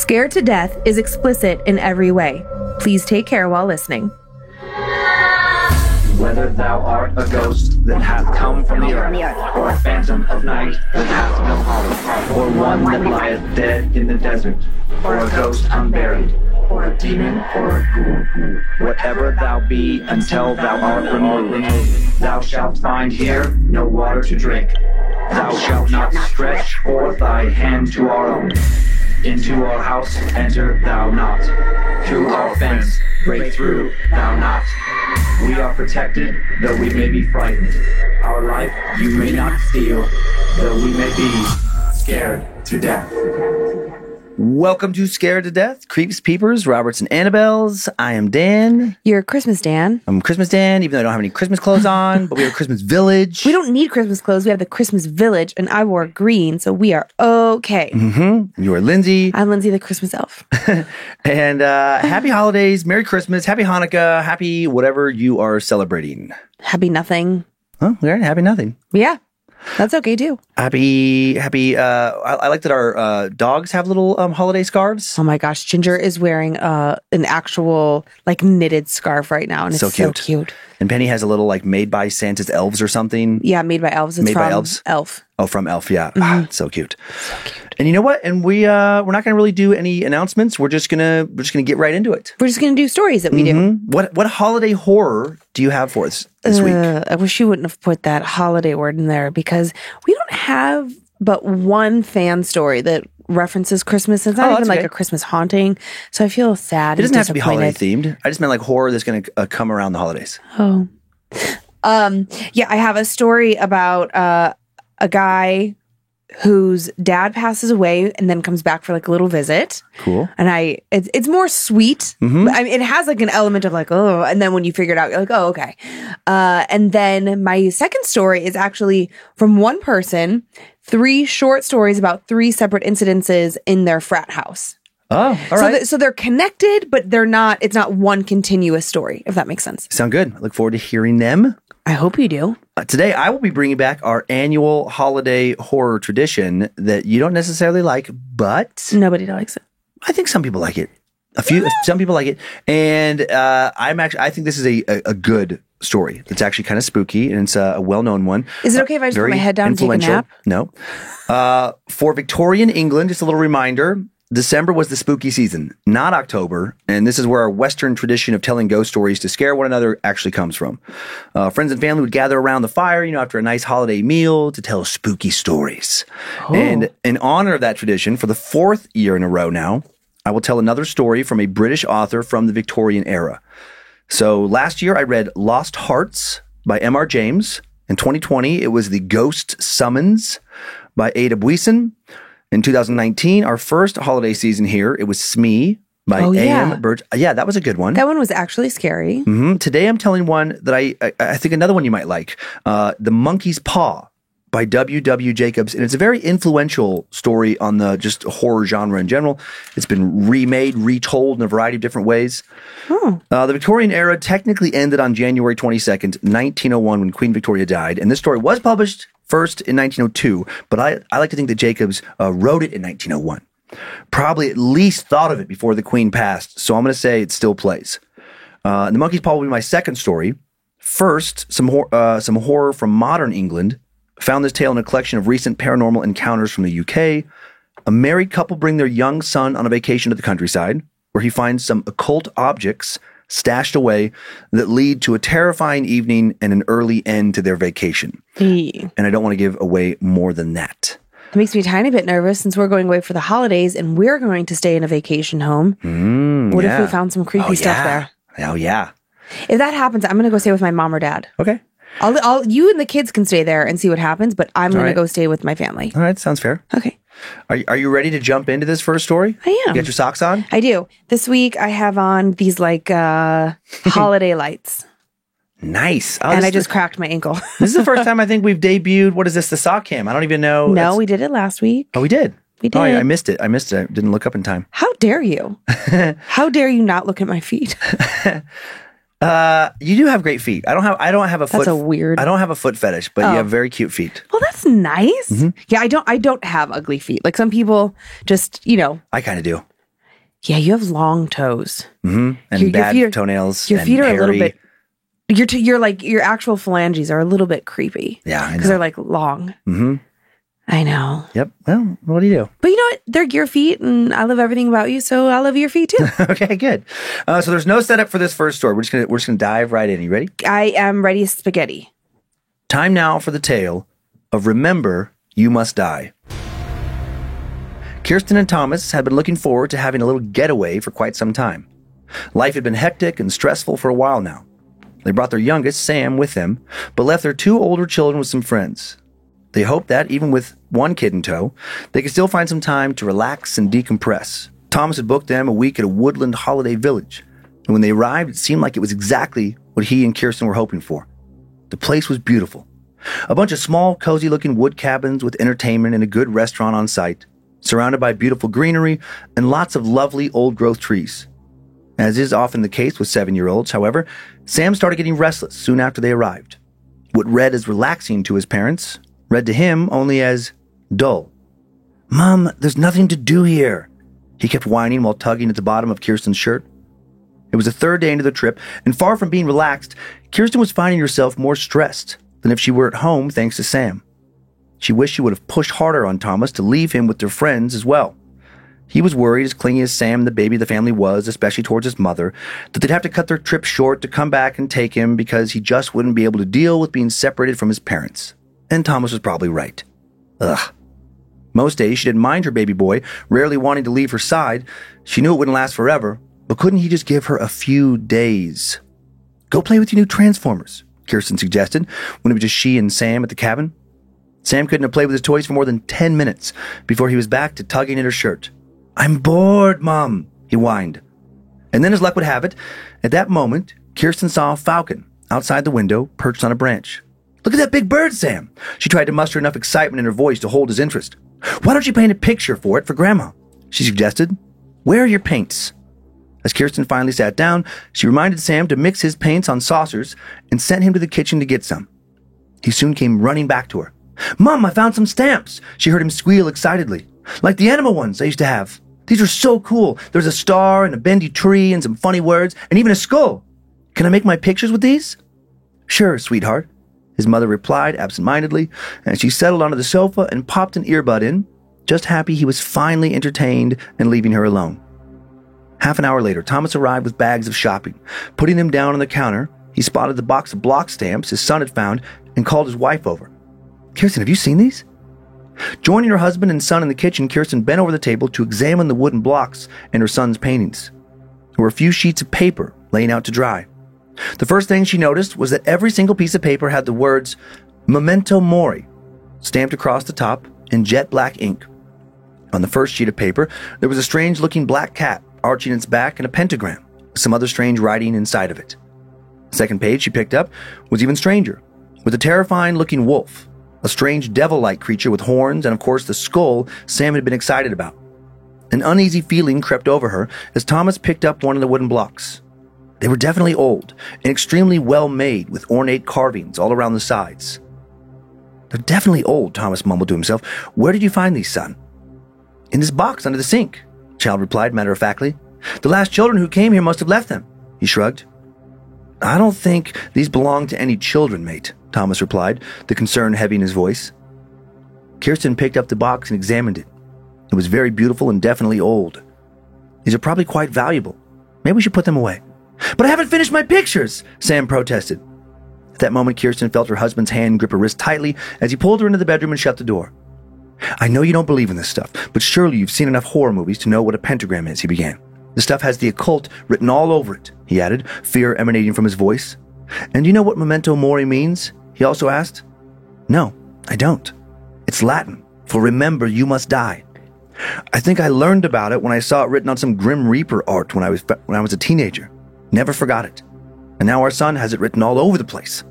Scared to Death is explicit in every way. Please take care while listening. Whether thou art a ghost that hath come from the earth, or a phantom of night that hath no hollow, or one that lieth dead in the desert, or a ghost unburied, or a demon, or a ghoul, whatever thou be until thou art removed, thou shalt find here no water to drink. Thou shalt not stretch forth thy hand to our own. Into our house enter thou not. Through our fence break through thou not. We are protected, though we may be frightened. Our life you may not steal, though we may be scared to death. Welcome to Scared to Death, Creeps, Peepers, Roberts, and Annabelles. I am Dan. You're Christmas Dan. I'm Christmas Dan, even though I don't have any Christmas clothes on, but we have a Christmas village. We don't need Christmas clothes. We have the Christmas village, and I wore green, so we are okay. Mm-hmm. You are Lindsay. I'm Lindsay, the Christmas elf. And happy holidays, Merry Christmas, Happy Hanukkah, happy whatever you are celebrating. Happy nothing. Oh, yeah, happy nothing. Yeah, that's okay too. Happy. I like that our dogs have little holiday scarves. Oh my gosh, Ginger is wearing an actual like knitted scarf right now, and it's so cute. And Penny has a little like made by Santa's elves or something. Yeah, made by elves. It's made from by elves. Elf. Oh, from Elf. Yeah, Mm-hmm. So cute. So cute. And you know what? And we're not going to really do any announcements. We're just gonna get right into it. We're just gonna do stories that we do. What holiday horror do you have for us this week? I wish you wouldn't have put that holiday word in there because we don't have but one fan story that references Christmas. It's not even like a Christmas haunting. So I feel sad. It doesn't have to be holiday themed. I just meant like horror that's going to come around the holidays. Oh, yeah. I have a story about a guy whose dad passes away and then comes back for like a little visit. Cool. And it's more sweet. Mm-hmm. I mean, it has like an element of like, oh, and then when you figure it out, you're like, oh, okay. And then my second story is actually from one person, 3 short stories about 3 separate incidences in their frat house. Oh, all right. So they're connected, but it's not one continuous story, if that makes sense. Sound good. I look forward to hearing them. I hope you do. Today, I will be bringing back our annual holiday horror tradition that you don't necessarily like, but Nobody likes it. I think some people like it. Some people like it. And I think this is a good story. It's actually kind of spooky, and it's a well-known one. Is it okay if I just put my head down and take a nap? No. For Victorian England, just a little reminder, December was the spooky season, not October, and this is where our Western tradition of telling ghost stories to scare one another actually comes from. Friends and family would gather around the fire, after a nice holiday meal to tell spooky stories. Oh. And in honor of that tradition, for the 4th year in a row now, I will tell another story from a British author from the Victorian era. So last year I read Lost Hearts by M.R. James. In 2020, it was The Ghost Summons by Ada Buisson. In 2019, our first holiday season here, it was Smee by A.M. Birch. Yeah, that was a good one. That one was actually scary. Mm-hmm. Today, I'm telling one that I think another one you might like. The Monkey's Paw by W.W. Jacobs. And it's a very influential story on the just horror genre in general. It's been remade, retold in a variety of different ways. Oh. The Victorian era technically ended on January 22nd, 1901, when Queen Victoria died. And this story was published first in 1902, but I like to think that Jacobs wrote it in 1901. Probably at least thought of it before the Queen passed, so I'm going to say it still plays. The Monkey's Paw will be my second story. First, some horror from modern England. Found this tale in a collection of recent paranormal encounters from the UK. A married couple bring their young son on a vacation to the countryside, where he finds some occult objects stashed away that lead to a terrifying evening and an early end to their vacation. And I don't want to give away more than that. It makes me a tiny bit nervous since we're going away for the holidays and we're going to stay in a vacation home. What if we found some creepy stuff there? Oh, yeah. If that happens, I'm going to go stay with my mom or dad. Okay. You and the kids can stay there and see what happens, but I'm going to go stay with my family. All right. Sounds fair. Okay. Are you ready to jump into this first story? I am. You got your socks on? I do. This week I have on these like holiday lights. Nice. And I just cracked my ankle. This is the first time I think we've debuted, what is this, the sock cam? I don't even know. No, we did it last week. Oh, we did? We did. Oh, I missed it. I didn't look up in time. How dare you? How dare you not look at my feet? You do have great feet. I don't have a foot. That's a weird. I don't have a foot fetish, but you have very cute feet. Well, that's nice. Mm-hmm. Yeah, I don't have ugly feet. Like some people just, I kind of do. Yeah, you have long toes. And bad toenails. Your and feet are hairy. a little bit. Your actual phalanges are a little bit creepy. Yeah, I know. Because they're like long. Mm-hmm. I know. Yep. Well, what do you do? But you know what? They're your feet, and I love everything about you, so I love your feet too. Okay, good. So there's no setup for this first story. We're just gonna dive right in. You ready? I am ready as spaghetti. Time now for the tale of Remember You Must Die. Kirsten and Thomas had been looking forward to having a little getaway for quite some time. Life had been hectic and stressful for a while now. They brought their youngest, Sam, with them, but left their 2 older children with some friends. They hoped that, even with one kid in tow, they could still find some time to relax and decompress. Thomas had booked them a week at a woodland holiday village, and when they arrived, it seemed like it was exactly what he and Kirsten were hoping for. The place was beautiful. A bunch of small, cozy-looking wood cabins with entertainment and a good restaurant on site, surrounded by beautiful greenery and lots of lovely old-growth trees. As is often the case with 7-year-olds, however, Sam started getting restless soon after they arrived. What read as relaxing to his parents read to him only as dull. "Mom, there's nothing to do here," he kept whining while tugging at the bottom of Kirsten's shirt. It was the 3rd day into the trip, and far from being relaxed, Kirsten was finding herself more stressed than if she were at home thanks to Sam. She wished she would have pushed harder on Thomas to leave him with their friends as well. He was worried, as clingy as Sam, the baby of the family, was, especially towards his mother, that they'd have to cut their trip short to come back and take him because he just wouldn't be able to deal with being separated from his parents. And Thomas was probably right. Ugh. Most days she didn't mind her baby boy, rarely wanting to leave her side. She knew it wouldn't last forever, but couldn't he just give her a few days? "Go play with your new Transformers," Kirsten suggested, when it was just she and Sam at the cabin. Sam couldn't have played with his toys for more than 10 minutes before he was back to tugging at her shirt. "I'm bored, Mom," he whined. And then, as luck would have it, at that moment, Kirsten saw a falcon outside the window, perched on a branch. "Look at that big bird, Sam." She tried to muster enough excitement in her voice to hold his interest. "Why don't you paint a picture for it for Grandma?" she suggested. "Where are your paints?" As Kirsten finally sat down, she reminded Sam to mix his paints on saucers and sent him to the kitchen to get some. He soon came running back to her. "Mom, I found some stamps," she heard him squeal excitedly. "Like the animal ones I used to have. These are so cool. There's a star and a bendy tree and some funny words and even a skull. Can I make my pictures with these?" "Sure, sweetheart," his mother replied absentmindedly, and she settled onto the sofa and popped an earbud in, just happy he was finally entertained and leaving her alone. Half an hour later, Thomas arrived with bags of shopping. Putting them down on the counter, he spotted the box of block stamps his son had found and called his wife over. "Kirsten, have you seen these?" Joining her husband and son in the kitchen, Kirsten bent over the table to examine the wooden blocks and her son's paintings. There were a few sheets of paper laying out to dry. The first thing she noticed was that every single piece of paper had the words "Memento Mori" stamped across the top in jet black ink. On the first sheet of paper, there was a strange-looking black cat arching its back in a pentagram, with some other strange writing inside of it. The second page she picked up was even stranger, with a terrifying-looking wolf, a strange devil-like creature with horns, and of course the skull Sam had been excited about. An uneasy feeling crept over her as Thomas picked up one of the wooden blocks. They were definitely old and extremely well made, with ornate carvings all around the sides. "They're definitely old," Thomas mumbled to himself. "Where did you find these, son?" "In this box under the sink," the child replied matter-of-factly. "The last children who came here must have left them," he shrugged. "I don't think these belong to any children, mate," Thomas replied, the concern heavy in his voice. Kirsten picked up the box and examined it. It was very beautiful and definitely old. "These are probably quite valuable. Maybe we should put them away." "But I haven't finished my pictures," Sam protested. At that moment, Kirsten felt her husband's hand grip her wrist tightly as he pulled her into the bedroom and shut the door. "I know you don't believe in this stuff, but surely you've seen enough horror movies to know what a pentagram is," he began. "The stuff has the occult written all over it," he added, fear emanating from his voice. "And do you know what memento mori means?" he also asked. "No, I don't. It's Latin for remember you must die. I think I learned about it when I saw it written on some Grim Reaper art when I was a teenager. Never forgot it. And now our son has it written all over the place."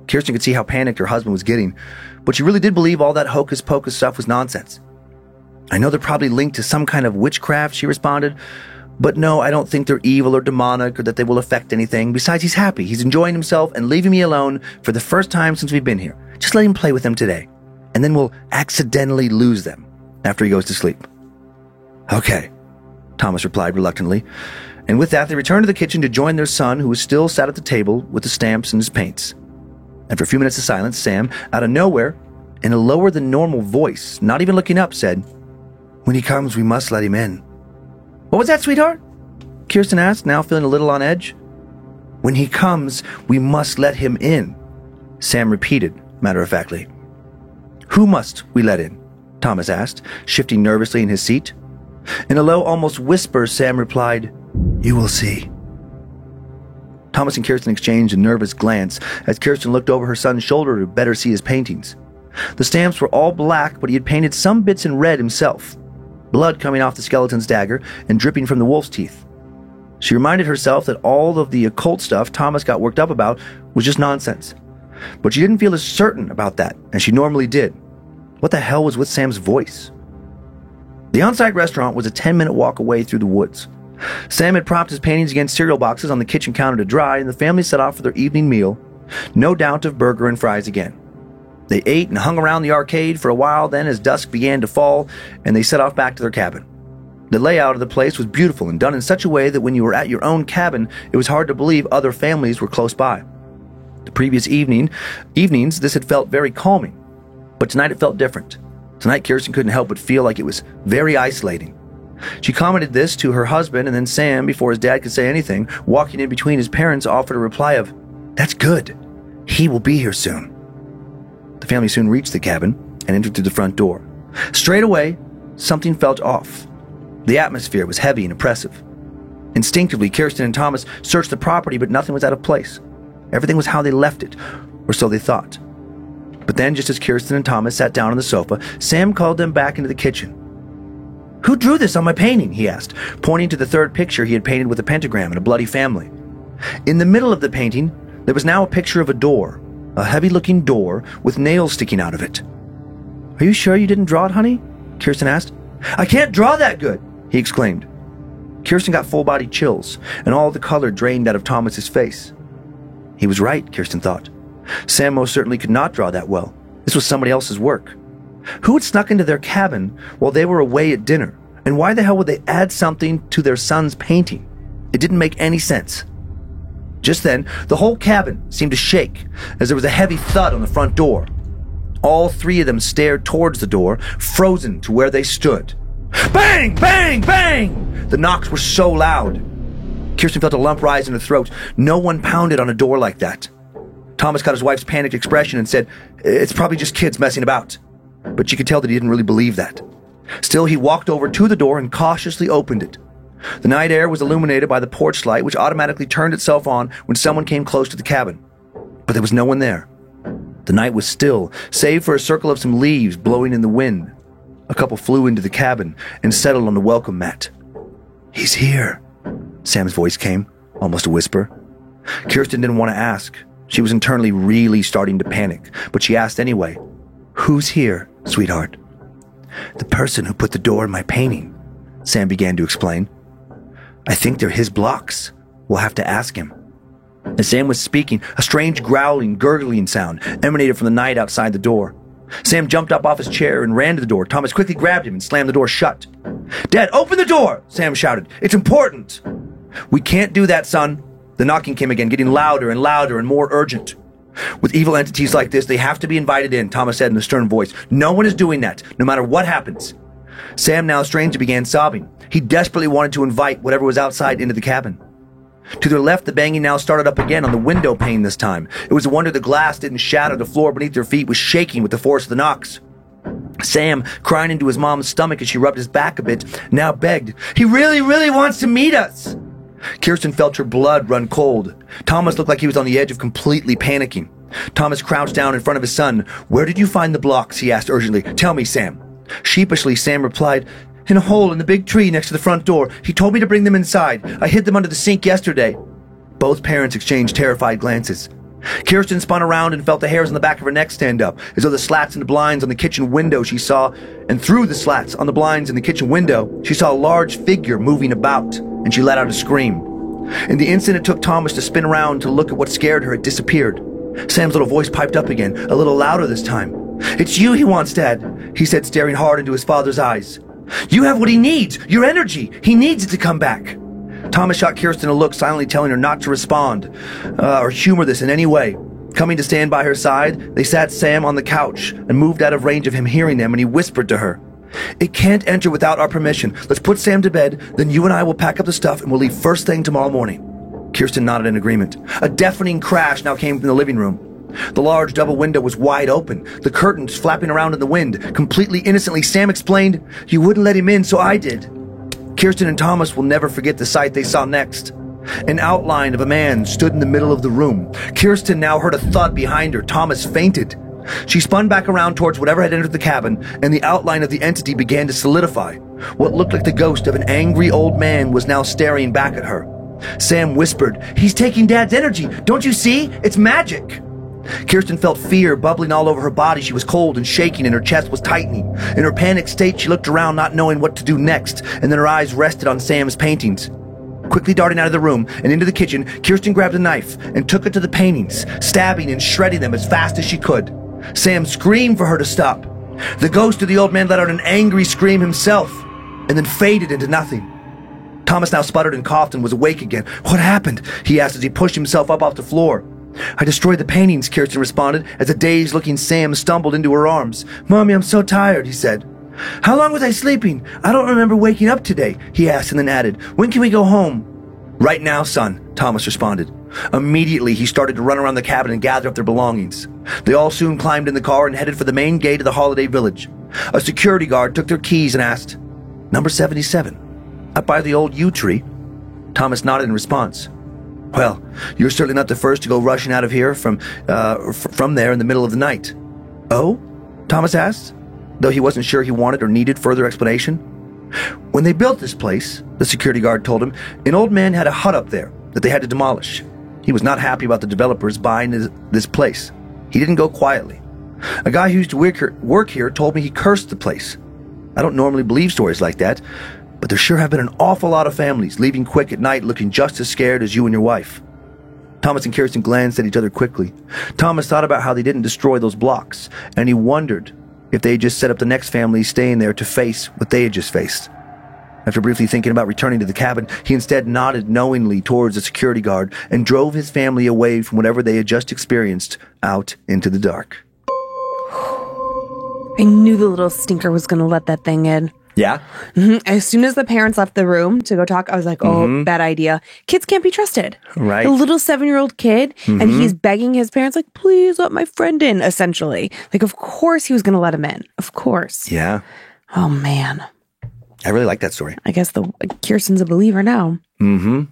Kirsten could see how panicked her husband was getting, but she really did believe all that hocus-pocus stuff was nonsense. "I know they're probably linked to some kind of witchcraft," she responded, "but no, I don't think they're evil or demonic or that they will affect anything. Besides, he's happy. He's enjoying himself and leaving me alone for the first time since we've been here. Just let him play with them today, and then we'll accidentally lose them after he goes to sleep." "Okay," Thomas replied reluctantly. And with that, they returned to the kitchen to join their son, who was still sat at the table with the stamps and his paints. After a few minutes of silence, Sam, out of nowhere, in a lower-than-normal voice, not even looking up, said, "When he comes, we must let him in." "What was that, sweetheart?" Kirsten asked, now feeling a little on edge. "When he comes, we must let him in," Sam repeated, matter-of-factly. "Who must we let in?" Thomas asked, shifting nervously in his seat. In a low, almost whisper, Sam replied, "You will see." Thomas and Kirsten exchanged a nervous glance as Kirsten looked over her son's shoulder to better see his paintings. The stamps were all black, but he had painted some bits in red himself, blood coming off the skeleton's dagger and dripping from the wolf's teeth. She reminded herself that all of the occult stuff Thomas got worked up about was just nonsense. But she didn't feel as certain about that as she normally did. What the hell was with Sam's voice? The on-site restaurant was a 10-minute walk away through the woods. Sam had propped his paintings against cereal boxes on the kitchen counter to dry, and the family set off for their evening meal, no doubt of burger and fries again. They ate and hung around the arcade for a while, then as dusk began to fall, and they set off back to their cabin. The layout of the place was beautiful and done in such a way that when you were at your own cabin, it was hard to believe other families were close by. The previous evenings, this had felt very calming, but tonight it felt different. Tonight, Kirsten couldn't help but feel like it was very isolating. She commented this to her husband, and then Sam, before his dad could say anything, walking in between his parents, offered a reply of, "That's good. He will be here soon." The family soon reached the cabin and entered through the front door. Straight away, something felt off. The atmosphere was heavy and oppressive. Instinctively, Kirsten and Thomas searched the property, but nothing was out of place. Everything was how they left it, or so they thought. But then, just as Kirsten and Thomas sat down on the sofa, Sam called them back into the kitchen. "Who drew this on my painting?" he asked, pointing to the third picture he had painted with a pentagram and a bloody family. In the middle of the painting, there was now a picture of a door, a heavy-looking door with nails sticking out of it. "Are you sure you didn't draw it, honey?" Kirsten asked. "I can't draw that good," he exclaimed. Kirsten got full-body chills, and all the color drained out of Thomas's face. He was right, Kirsten thought. Sam most certainly could not draw that well. This was somebody else's work. Who had snuck into their cabin while they were away at dinner? And why the hell would they add something to their son's painting? It didn't make any sense. Just then, the whole cabin seemed to shake as there was a heavy thud on the front door. All three of them stared towards the door, frozen to where they stood. Bang! Bang! Bang! The knocks were so loud. Kirsten felt a lump rise in her throat. No one pounded on a door like that. Thomas caught his wife's panicked expression and said, "It's probably just kids messing about." But she could tell that he didn't really believe that. Still, he walked over to the door and cautiously opened it. The night air was illuminated by the porch light, which automatically turned itself on when someone came close to the cabin. But there was no one there. The night was still, save for a circle of some leaves blowing in the wind. A couple flew into the cabin and settled on the welcome mat. "He's here," Sam's voice came, almost a whisper. Kirsten didn't want to ask. She was internally really starting to panic, but she asked anyway. "Who's here, sweetheart?" "The person who put the door in my painting," Sam began to explain. "I think they're his blocks. We'll have to ask him." As Sam was speaking, a strange growling, gurgling sound emanated from the night outside the door. Sam jumped up off his chair and ran to the door. Thomas quickly grabbed him and slammed the door shut. "Dad, open the door!" Sam shouted. "It's important." "We can't do that, son." The knocking came again, getting louder and louder and more urgent. "With evil entities like this, they have to be invited in," Thomas said in a stern voice. "No one is doing that, no matter what happens." Sam, now strangely, began sobbing. He desperately wanted to invite whatever was outside into the cabin. To their left, the banging now started up again on the window pane this time. It was a wonder the glass didn't shatter. The floor beneath their feet was shaking with the force of the knocks. Sam, crying into his mom's stomach as she rubbed his back a bit, now begged, "He really, really wants to meet us." Kirsten felt her blood run cold. Thomas looked like he was on the edge of completely panicking. Thomas crouched down in front of his son. "Where did you find the blocks?" he asked urgently. "Tell me, Sam." Sheepishly, Sam replied, "In a hole in the big tree next to the front door. He told me to bring them inside. I hid them under the sink yesterday." Both parents exchanged terrified glances. Kirsten spun around and felt the hairs on the back of her neck stand up, as though the slats in the blinds on the kitchen window she saw, and through the slats on the blinds in the kitchen window, she saw a large figure moving about, and she let out a scream. In the instant it took Thomas to spin around to look at what scared her, it disappeared. Sam's little voice piped up again, a little louder this time. "It's you he wants, Dad," he said, staring hard into his father's eyes. You have what he needs. Your energy. He needs it to come back. Thomas shot Kirsten a look, silently telling her not to respond or humor this in any way. Coming to stand by her side, they sat Sam on the couch and moved out of range of him hearing them, and he whispered to her, "It can't enter without our permission. Let's put Sam to bed, then you and I will pack up the stuff and we'll leave first thing tomorrow morning." Kirsten nodded in agreement. A deafening crash now came from the living room. The large double window was wide open, the curtains flapping around in the wind. Completely innocently, Sam explained, "You wouldn't let him in, so I did." Kirsten and Thomas will never forget the sight they saw next. An outline of a man stood in the middle of the room. Kirsten now heard a thud behind her. Thomas fainted. She spun back around towards whatever had entered the cabin, and the outline of the entity began to solidify. What looked like the ghost of an angry old man was now staring back at her. Sam whispered, "He's taking Dad's energy. Don't you see? It's magic." Kirsten felt fear bubbling all over her body. She was cold and shaking, and her chest was tightening. In her panicked state, she looked around, not knowing what to do next, and then her eyes rested on Sam's paintings. Quickly darting out of the room and into the kitchen, Kirsten grabbed a knife and took it to the paintings, stabbing and shredding them as fast as she could. Sam screamed for her to stop. The ghost of the old man let out an angry scream himself, and then faded into nothing. Thomas now sputtered and coughed and was awake again. "What happened?" he asked as he pushed himself up off the floor. "I destroyed the paintings," Kirsten responded, as a dazed-looking Sam stumbled into her arms. "Mommy, I'm so tired," he said. "How long was I sleeping? I don't remember waking up today," he asked, and then added, "When can we go home?" "Right now, son," Thomas responded. Immediately, he started to run around the cabin and gather up their belongings. They all soon climbed in the car and headed for the main gate of the holiday village. A security guard took their keys and asked, "Number 77, up by the old yew tree?" Thomas nodded in response. "Well, you're certainly not the first to go rushing out of here from there in the middle of the night." "Oh?" Thomas asked, though he wasn't sure he wanted or needed further explanation. "When they built this place," the security guard told him, "an old man had a hut up there that they had to demolish. He was not happy about the developers buying this place. He didn't go quietly. A guy who used to work here told me he cursed the place. I don't normally believe stories like that, but there sure have been an awful lot of families leaving quick at night looking just as scared as you and your wife." Thomas and Kirsten glanced at each other quickly. Thomas thought about how they didn't destroy those blocks, and he wondered if they had just set up the next family staying there to face what they had just faced. After briefly thinking about returning to the cabin, he instead nodded knowingly towards the security guard and drove his family away from whatever they had just experienced out into the dark. I knew the little stinker was going to let that thing in. Yeah? As soon as the parents left the room to go talk, I was like, oh, bad idea. Kids can't be trusted. Right. A little 7-year-old kid, and he's begging his parents, like, please let my friend in, essentially. Like, of course he was going to let him in. Of course. Yeah. Oh, man. I really like that story. I guess Kirsten's a believer now. I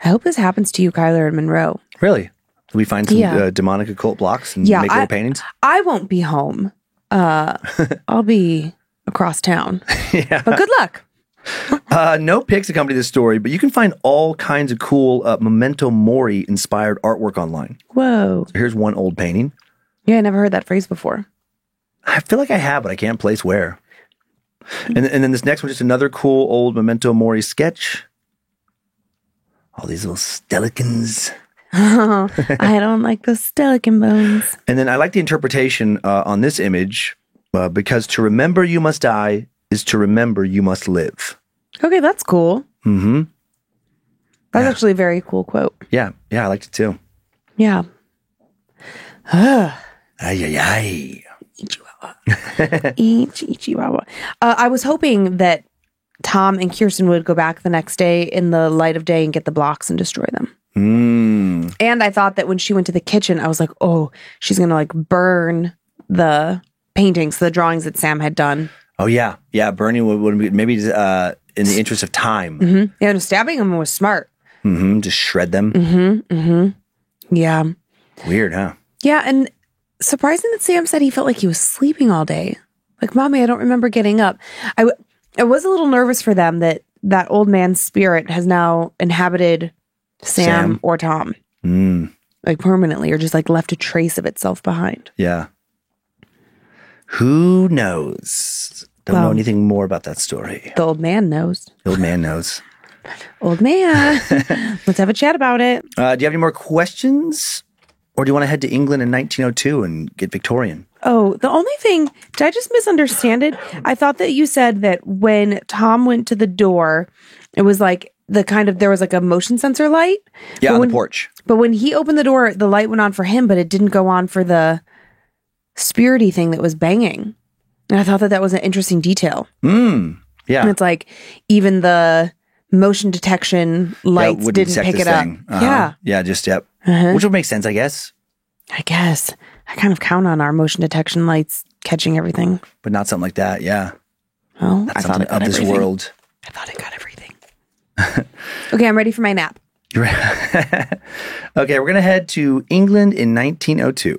hope this happens to you, Kyler and Monroe. Really? Did we find some demonic occult blocks and make little paintings? I won't be home. I'll be across town. Yeah. But good luck. No pics accompany this story, but you can find all kinds of cool Memento Mori inspired artwork online. Whoa. So here's one old painting. Yeah, I never heard that phrase before. I feel like I have, but I can't place where. And then this next one, just another cool old Memento Mori sketch. All these little stelicans. I don't like those skeleton bones. And then I like the interpretation on this image, because to remember you must die is to remember you must live. Okay, that's cool. That's actually a very cool quote. Yeah, I liked it too. Yeah. Ay, ay, ay. Ichiwawa. I was hoping that Tom and Kirsten would go back the next day in the light of day and get the blocks and destroy them. And I thought that when she went to the kitchen, I was like, oh, she's going to like burn the paintings, the drawings that Sam had done. Oh, yeah. Yeah, burning would be maybe in the interest of time. Yeah, and stabbing them was smart. Just shred them. Yeah. Weird, huh? Yeah, and surprising that Sam said he felt like he was sleeping all day. Like, Mommy, I don't remember getting up. I was a little nervous for them that old man's spirit has now inhabited Sam or Tom. Like permanently, or just like left a trace of itself behind. Yeah. Who knows? Don't know anything more about that story. The old man knows. The old man knows. Old man. Let's have a chat about it. Do you have any more questions? Or do you want to head to England in 1902 and get Victorian? Oh, the only thing, did I just misunderstand it? I thought that you said that when Tom went to the door, it was like there was like a motion sensor light. Yeah, on the porch. But when he opened the door, the light went on for him, but it didn't go on for the spirity thing that was banging. And I thought that was an interesting detail. Yeah. And it's like even the motion detection lights didn't pick it up. Yeah. Yeah, which would make sense, I guess. I guess. I kind of count on our motion detection lights catching everything. But not something like that, yeah. Oh, not something of this world. I thought it got everything. Okay, I'm ready for my nap. Okay, we're going to head to England in 1902.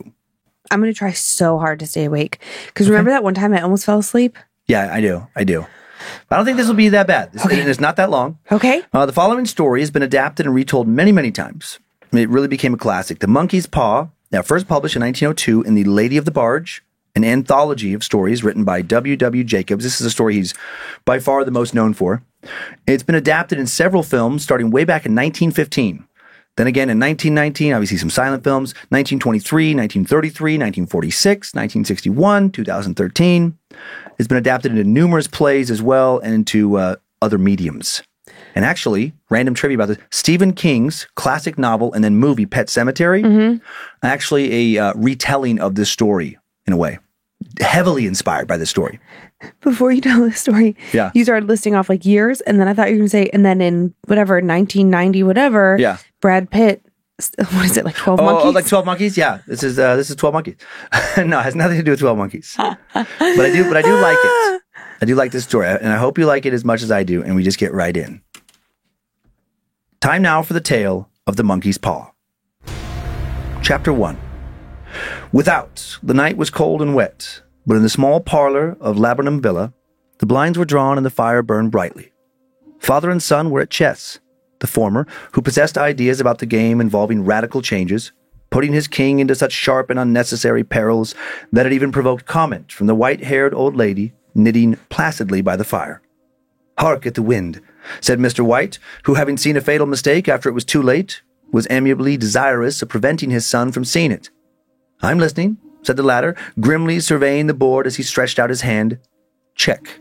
I'm going to try so hard to stay awake. Because remember that one time I almost fell asleep? Yeah, I do. But I don't think this will be that bad. It's not that long. Okay. The following story has been adapted and retold many, many times. It really became a classic. The Monkey's Paw, now first published in 1902 in The Lady of the Barge, an anthology of stories written by W. Jacobs. This is a story he's by far the most known for. It's been adapted in several films starting way back in 1915. Then again in 1919, obviously some silent films, 1923, 1933, 1946, 1961, 2013. It's been adapted into numerous plays as well and into other mediums. And actually, random trivia about this, Stephen King's classic novel and then movie Pet Sematary, actually a retelling of this story in a way. Heavily inspired by this story. Before you tell this story, you started listing off like years, and then I thought you were going to say, and then in whatever, 1990, whatever, Brad Pitt, what is it, like 12 Monkeys? Oh, like 12 Monkeys? Yeah, this is 12 Monkeys. No, it has nothing to do with 12 Monkeys. But I do like it. I do like this story, and I hope you like it as much as I do, and we just get right in. Time now for the tale of the Monkey's Paw. Chapter 1. Without, the night was cold and wet, but in the small parlor of Laburnum Villa, the blinds were drawn and the fire burned brightly. Father and son were at chess, the former, who possessed ideas about the game involving radical changes, putting his king into such sharp and unnecessary perils that it even provoked comment from the white-haired old lady knitting placidly by the fire. "Hark at the wind," said Mr. White, who, having seen a fatal mistake after it was too late, was amiably desirous of preventing his son from seeing it. "I'm listening," said the latter, grimly surveying the board as he stretched out his hand. "Check."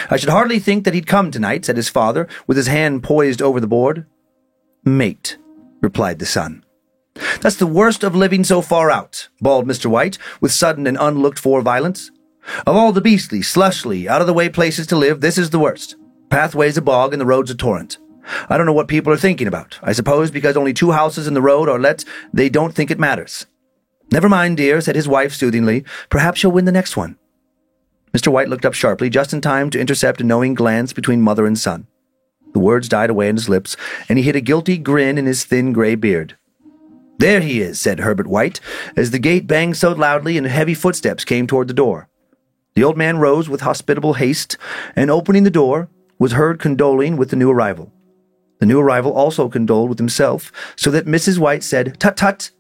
"I should hardly think that he'd come tonight," said his father, with his hand poised over the board. "Mate," replied the son. "That's the worst of living so far out," bawled Mr. White, with sudden and unlooked-for violence. "Of all the beastly, slushly, out-of-the-way places to live, this is the worst. Pathway's a bog and the road's a torrent. I don't know what people are thinking about. I suppose because only 2 houses in the road are let, they don't think it matters." "Never mind, dear," said his wife soothingly. "Perhaps you'll win the next one." Mr. White looked up sharply, just in time to intercept a knowing glance between mother and son. The words died away on his lips, and he hid a guilty grin in his thin gray beard. "There he is," said Herbert White, as the gate banged so loudly and heavy footsteps came toward the door. The old man rose with hospitable haste, and opening the door, was heard condoling with the new arrival. The new arrival also condoled with himself, so that Mrs. White said, "Tut, tut,"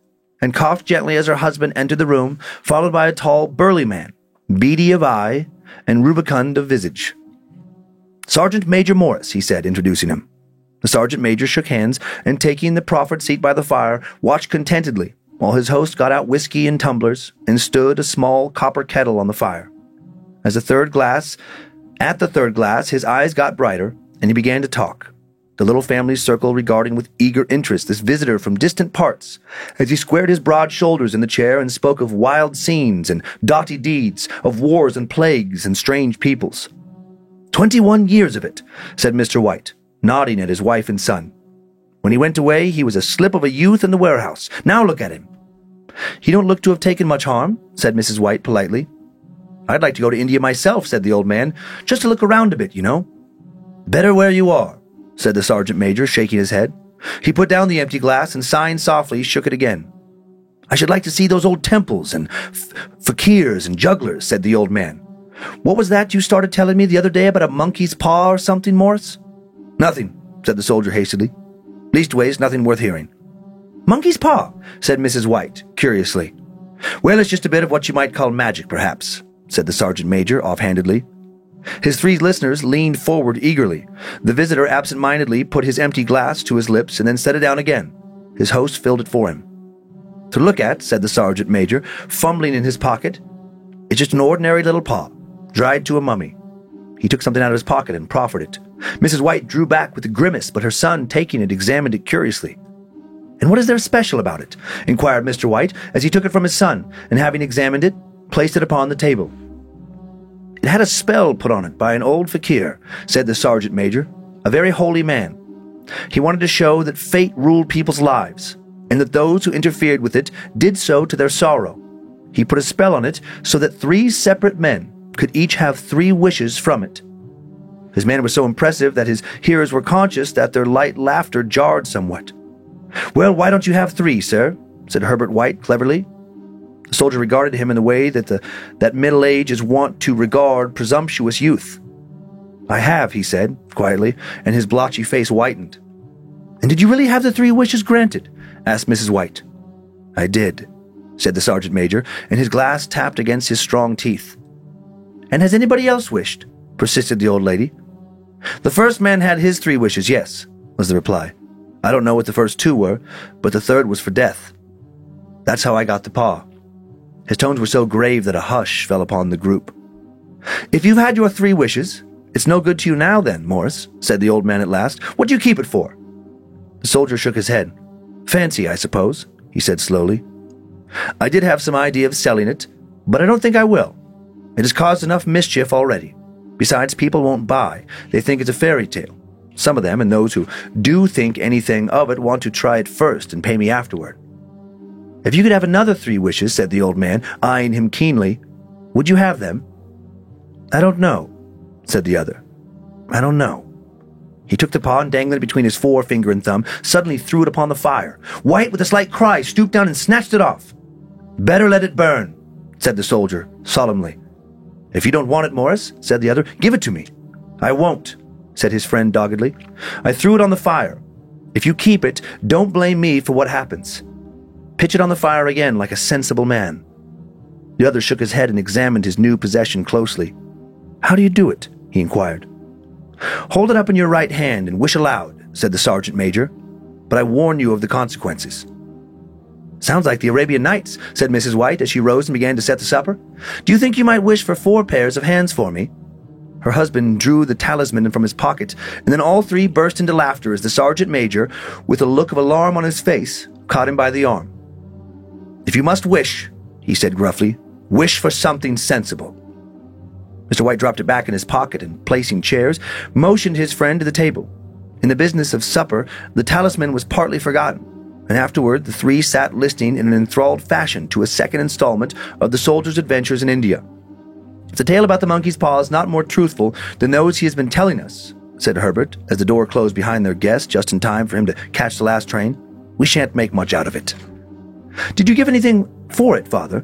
and coughed gently as her husband entered the room, followed by a tall, burly man, beady of eye and rubicund of visage. "Sergeant Major Morris," he said, introducing him. The sergeant major shook hands, and taking the proffered seat by the fire, watched contentedly, while his host got out whiskey in tumblers, and stood a small copper kettle on the fire. At the third glass, his eyes got brighter, and he began to talk. The little family circle regarding with eager interest this visitor from distant parts, as he squared his broad shoulders in the chair and spoke of wild scenes and doughty deeds, of wars and plagues and strange peoples. 21 years of it," said Mr. White, nodding at his wife and son. "When he went away, he was a slip of a youth in the warehouse. Now look at him." "He don't look to have taken much harm," said Mrs. White politely. "I'd like to go to India myself," said the old man, "just to look around a bit, you know." "Better where you are," said the sergeant major, shaking his head. He put down the empty glass and, sighing softly, shook it again. "I should like to see those old temples and fakirs and jugglers," said the old man. "What was that you started telling me the other day about a monkey's paw or something, Morris?" "Nothing," said the soldier hastily. "Leastways, nothing worth hearing." "Monkey's paw," said Mrs. White, curiously. "Well, it's just a bit of what you might call magic, perhaps," said the sergeant major offhandedly. His 3 listeners leaned forward eagerly. The visitor absent-mindedly put his empty glass to his lips and then set it down again. His host filled it for him. "To look at," said the sergeant major, fumbling in his pocket, "it's just an ordinary little paw, dried to a mummy." He took something out of his pocket and proffered it. Mrs. White drew back with a grimace, but her son, taking it, examined it curiously. "And what is there special about it?" inquired Mr. White, as he took it from his son, and having examined it, placed it upon the table. "It had a spell put on it by an old fakir," said the sergeant major, "a very holy man. He wanted to show that fate ruled people's lives, and that those who interfered with it did so to their sorrow. He put a spell on it so that 3 separate men could each have 3 wishes from it." His manner was so impressive that his hearers were conscious that their light laughter jarred somewhat. "Well, why don't you have 3, sir?" said Herbert White cleverly. The soldier regarded him in the way that middle age is wont to regard presumptuous youth. "I have," he said, quietly, and his blotchy face whitened. "And did you really have the 3 wishes granted?" asked Mrs. White. "I did," said the sergeant major, and his glass tapped against his strong teeth. "And has anybody else wished?" persisted the old lady. "The first man had his 3 wishes, yes," was the reply. "I don't know what the first 2 were, but the third was for death. That's how I got the paw." His tones were so grave that a hush fell upon the group. "If you've had your 3 wishes, it's no good to you now then, Morris," said the old man at last. "What do you keep it for?" The soldier shook his head. "Fancy, I suppose," he said slowly. "I did have some idea of selling it, but I don't think I will. It has caused enough mischief already. Besides, people won't buy. They think it's a fairy tale. Some of them, and those who do think anything of it, want to try it first and pay me afterward." "If you could have another 3 wishes," said the old man, eyeing him keenly, "would you have them?" "I don't know," said the other. "I don't know." He took the paw and, dangling it between his forefinger and thumb, suddenly threw it upon the fire. White, with a slight cry, stooped down and snatched it off. "Better let it burn," said the soldier, solemnly. "If you don't want it, Morris," said the other, "give it to me." "I won't," said his friend doggedly. "I threw it on the fire. If you keep it, don't blame me for what happens. Pitch it on the fire again like a sensible man." The other shook his head and examined his new possession closely. "How do you do it?" he inquired. "Hold it up in your right hand and wish aloud," said the sergeant major. "But I warn you of the consequences." "Sounds like the Arabian Nights," said Mrs. White as she rose and began to set the supper. "Do you think you might wish for 4 pairs of hands for me?" Her husband drew the talisman from his pocket, and then all 3 burst into laughter as the sergeant major, with a look of alarm on his face, caught him by the arm. "If you must wish," he said gruffly, "wish for something sensible." Mr. White dropped it back in his pocket and, placing chairs, motioned his friend to the table. In the business of supper, the talisman was partly forgotten, and afterward the 3 sat listening in an enthralled fashion to a second installment of the soldier's adventures in India. "It's a tale about the monkey's paw is not more truthful than those he has been telling us," said Herbert, as the door closed behind their guest just in time for him to catch the last train. "We shan't make much out of it." "Did you give anything for it, father?"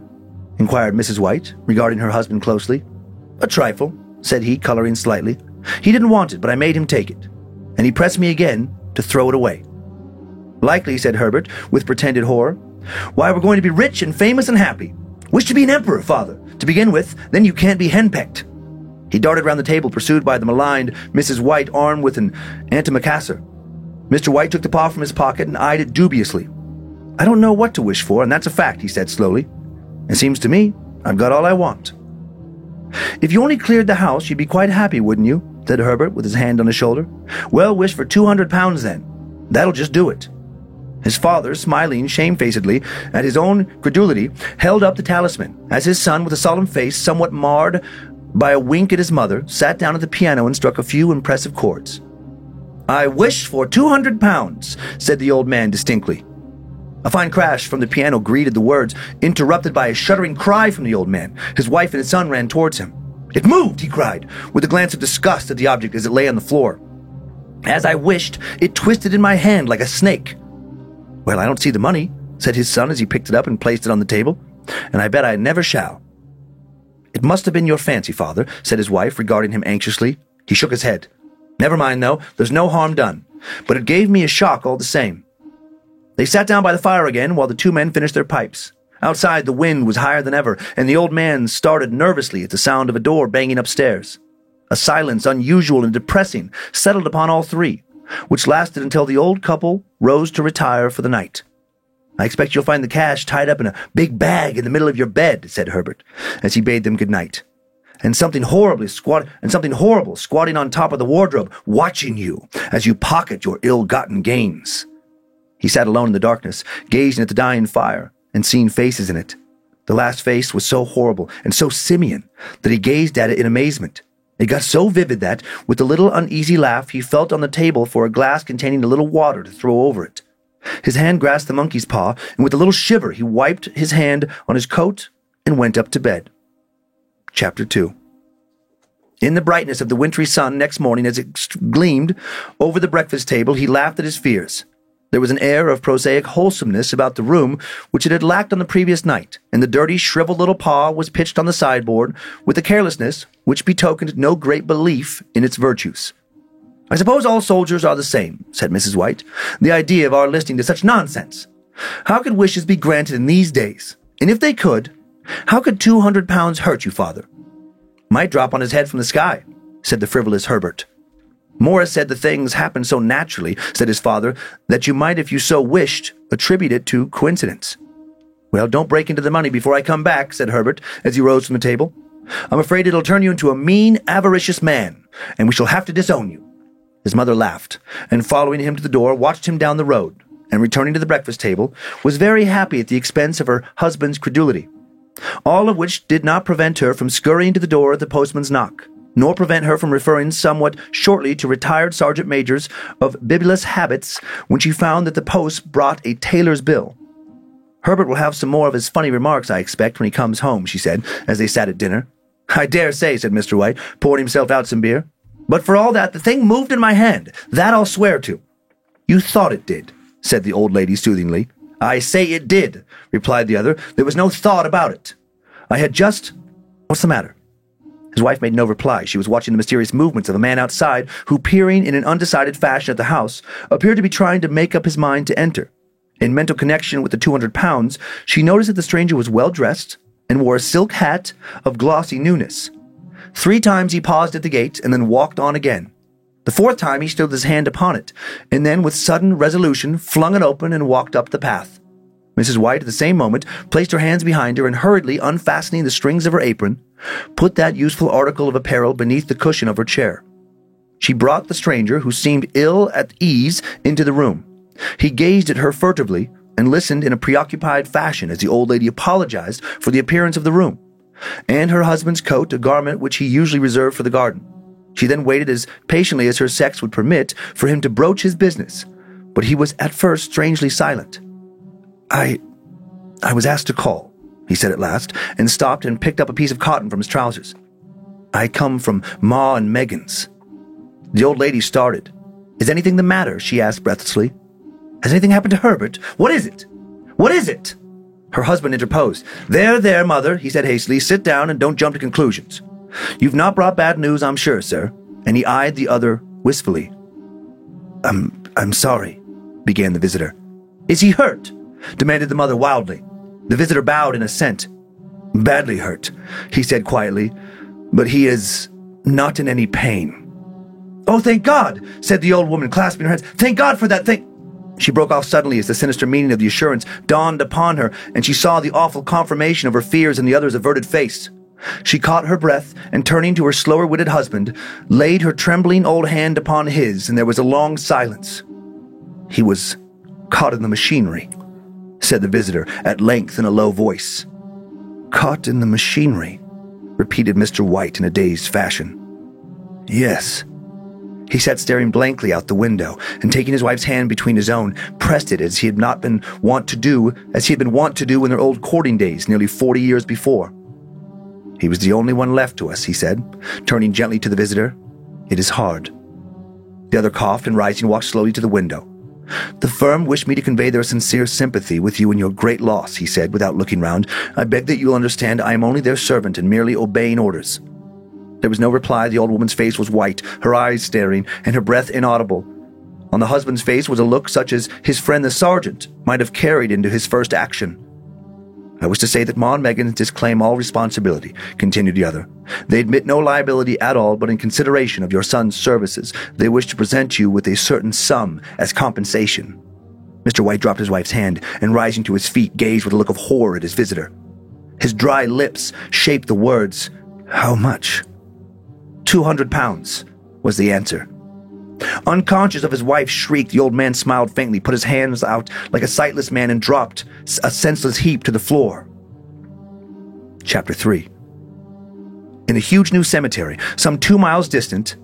inquired Mrs. White, regarding her husband closely. "A trifle," said he, coloring slightly. "He didn't want it, but I made him take it. And he pressed me again to throw it away." "Likely," said Herbert, with pretended horror. "Why, we're going to be rich and famous and happy. Wish to be an emperor, father, to begin with, then you can't be henpecked." He darted round the table, pursued by the maligned Mrs. White, armed with an antimacassar. Mr. White took the paw from his pocket and eyed it dubiously. "I don't know what to wish for, and that's a fact," he said slowly. "It seems to me I've got all I want." "If you only cleared the house, you'd be quite happy, wouldn't you?" said Herbert, with his hand on his shoulder. "Well, wish for £200 then. That'll just do it." His father, smiling shamefacedly at his own credulity, held up the talisman, as his son, with a solemn face somewhat marred by a wink at his mother, sat down at the piano and struck a few impressive chords. "I wish for £200, said the old man distinctly. A fine crash from the piano greeted the words, interrupted by a shuddering cry from the old man. His wife and his son ran towards him. "It moved," he cried, with a glance of disgust at the object as it lay on the floor. "As I wished, it twisted in my hand like a snake." "Well, I don't see the money," said his son as he picked it up and placed it on the table, "and I bet I never shall." "It must have been your fancy, father," said his wife, regarding him anxiously. He shook his head. "Never mind, though. There's no harm done. But it gave me a shock all the same." They sat down by the fire again while the 2 men finished their pipes. Outside, the wind was higher than ever, and the old man started nervously at the sound of a door banging upstairs. A silence unusual and depressing settled upon all 3, which lasted until the old couple rose to retire for the night. I expect you'll find the cash tied up in a big bag in the middle of your bed, said Herbert, as he bade them good night. And something horrible squatting on top of the wardrobe, watching you as you pocket your ill-gotten gains. He sat alone in the darkness, gazing at the dying fire and seeing faces in it. The last face was so horrible and so simian that he gazed at it in amazement. It got so vivid that, with a little uneasy laugh, he felt on the table for a glass containing a little water to throw over it. His hand grasped the monkey's paw, and with a little shiver he wiped his hand on his coat and went up to bed. Chapter 2. In the brightness of the wintry sun next morning, as it gleamed over the breakfast table, he laughed at his fears. There was an air of prosaic wholesomeness about the room which it had lacked on the previous night, and the dirty, shriveled little paw was pitched on the sideboard with a carelessness which betokened no great belief in its virtues. I suppose all soldiers are the same, said Mrs. White. The idea of our listening to such nonsense. How could wishes be granted in these days? And if they could, how could 200 pounds hurt you, father? Might drop on his head from the sky, said the frivolous Herbert. Morris said the things happened so naturally, said his father, that you might, if you so wished, attribute it to coincidence. Well, don't break into the money before I come back, said Herbert, as he rose from the table. I'm afraid it'll turn you into a mean, avaricious man, and we shall have to disown you. His mother laughed, and following him to the door, watched him down the road, and returning to the breakfast table, was very happy at the expense of her husband's credulity. All of which did not prevent her from scurrying to the door at the postman's knock, nor prevent her from referring somewhat shortly to retired sergeant majors of bibulous habits when she found that the post brought a tailor's bill. Herbert will have some more of his funny remarks, I expect, when he comes home, she said, as they sat at dinner. I dare say, said Mr. White, pouring himself out some beer. But for all that, the thing moved in my hand. That I'll swear to. You thought it did, said the old lady soothingly. I say it did, replied the other. There was no thought about it. I had just... What's the matter? His wife made no reply. She was watching the mysterious movements of a man outside who, peering in an undecided fashion at the house, appeared to be trying to make up his mind to enter. In mental connection with the 200 pounds, she noticed that the stranger was well-dressed and wore a silk hat of glossy newness. 3 times he paused at the gate and then walked on again. The 4th time he stood with his hand upon it, and then with sudden resolution flung it open and walked up the path. Mrs. White, at the same moment, placed her hands behind her and hurriedly unfastening the strings of her apron, put that useful article of apparel beneath the cushion of her chair. She brought the stranger, who seemed ill at ease, into the room. He gazed at her furtively and listened in a preoccupied fashion as the old lady apologized for the appearance of the room, and her husband's coat, a garment which he usually reserved for the garden. She then waited as patiently as her sex would permit for him to broach his business, but he was at first strangely silent. I was asked to call, he said at last, and stopped and picked up a piece of cotton from his trousers. I come from Ma and Megan's. The old lady started. Is anything the matter? She asked breathlessly. Has anything happened to Herbert? What is it? What is it? Her husband interposed. There, mother, he said hastily. Sit down and don't jump to conclusions. You've not brought bad news, I'm sure, sir. And he eyed the other wistfully. I'm sorry, began the visitor. Is he hurt? Demanded the mother wildly. The visitor bowed in assent. Badly hurt, he said quietly, but he is not in any pain. Oh, thank God, said the old woman, clasping her hands. Thank God for that thing. She broke off suddenly as the sinister meaning of the assurance dawned upon her, and she saw the awful confirmation of her fears in the other's averted face. She caught her breath, and turning to her slower-witted husband, laid her trembling old hand upon his, and there was a long silence. He was caught in the machinery, said the visitor at length in a low voice. Caught in the machinery, repeated Mr. White in a dazed fashion. Yes. He sat staring blankly out the window, and taking his wife's hand between his own, pressed it as he had been wont to do in their old courting days nearly 40 years before. He was the only one left to us, he said, turning gently to the visitor. It is hard. The other coughed and rising walked slowly to the window. The firm wished me to convey their sincere sympathy with you in your great loss, he said, without looking round. I beg that you will understand I am only their servant and merely obeying orders. There was no reply. The old woman's face was white, her eyes staring, and her breath inaudible. On the husband's face was a look such as his friend the sergeant might have carried into his first action. I was to say that Ma and Megan disclaim all responsibility, continued the other. They admit no liability at all, but in consideration of your son's services, they wish to present you with a certain sum as compensation. Mr. White dropped his wife's hand and, rising to his feet, gazed with a look of horror at his visitor. His dry lips shaped the words, "How much?" 200 pounds, was the answer. Unconscious of his wife's shriek, the old man smiled faintly, put his hands out like a sightless man, and dropped a senseless heap to the floor. Chapter 3. In a huge new cemetery, some 2 miles distant,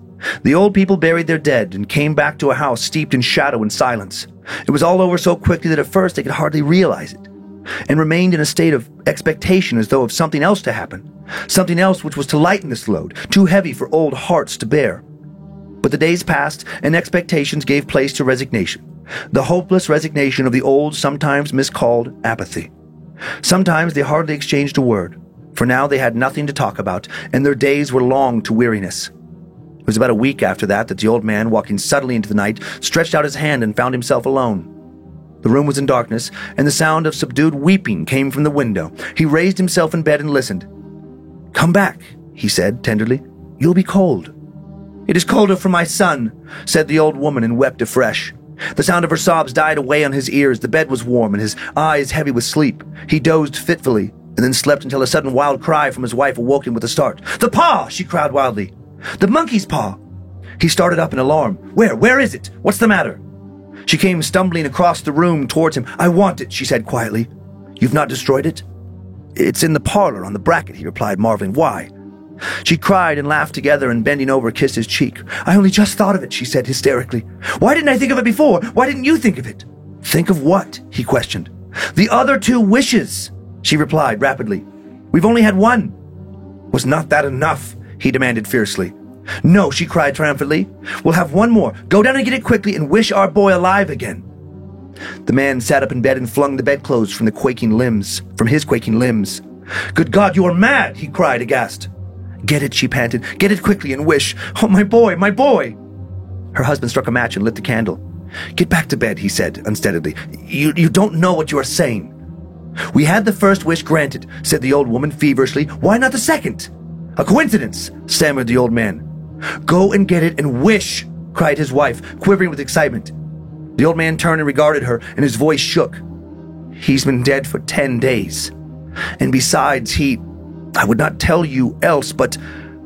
the old people buried their dead and came back to a house steeped in shadow and silence. It was all over so quickly that at first they could hardly realize it, and remained in a state of expectation as though of something else to happen, something else which was to lighten this load, too heavy for old hearts to bear. But the days passed, and expectations gave place to resignation, the hopeless resignation of the old, sometimes miscalled apathy. Sometimes they hardly exchanged a word, for now they had nothing to talk about, and their days were long to weariness. It was about a week after that the old man, walking suddenly into the night, stretched out his hand and found himself alone. The room was in darkness, and the sound of subdued weeping came from the window. He raised himself in bed and listened. "Come back," he said tenderly. "You'll be cold." "It is colder for my son," said the old woman, and wept afresh. The sound of her sobs died away on his ears. The bed was warm, and his eyes heavy with sleep. He dozed fitfully, and then slept until a sudden wild cry from his wife awoke him with a start. "The paw!" she cried wildly. "The monkey's paw!" He started up in alarm. Where is it? What's the matter?" She came stumbling across the room towards him. "I want it," she said quietly. "You've not destroyed it?" "It's in the parlor on the bracket," he replied, marveling. "Why?" She cried and laughed together, and bending over kissed his cheek. "I only just thought of it," she said hysterically. "Why didn't I think of it before? Why didn't you think of it?" "Think of what?" he questioned. "The other 2 wishes," she replied rapidly. "We've only had one." "Was not that enough?" he demanded fiercely. "No," she cried triumphantly. "We'll have one more. Go down and get it quickly and wish our boy alive again." The man sat up in bed and flung the bedclothes from his quaking limbs. "Good God, you are mad!" he cried aghast. "Get it," she panted. "Get it quickly and wish. Oh, my boy, my boy!" Her husband struck a match and lit the candle. "Get back to bed," he said unsteadily. You don't know what you are saying." "We had the first wish granted," said the old woman feverishly. "Why not the second?" "A coincidence," stammered the old man. "Go and get it and wish," cried his wife, quivering with excitement. The old man turned and regarded her, and his voice shook. "He's been dead for 10 days. And besides, I would not tell you else, but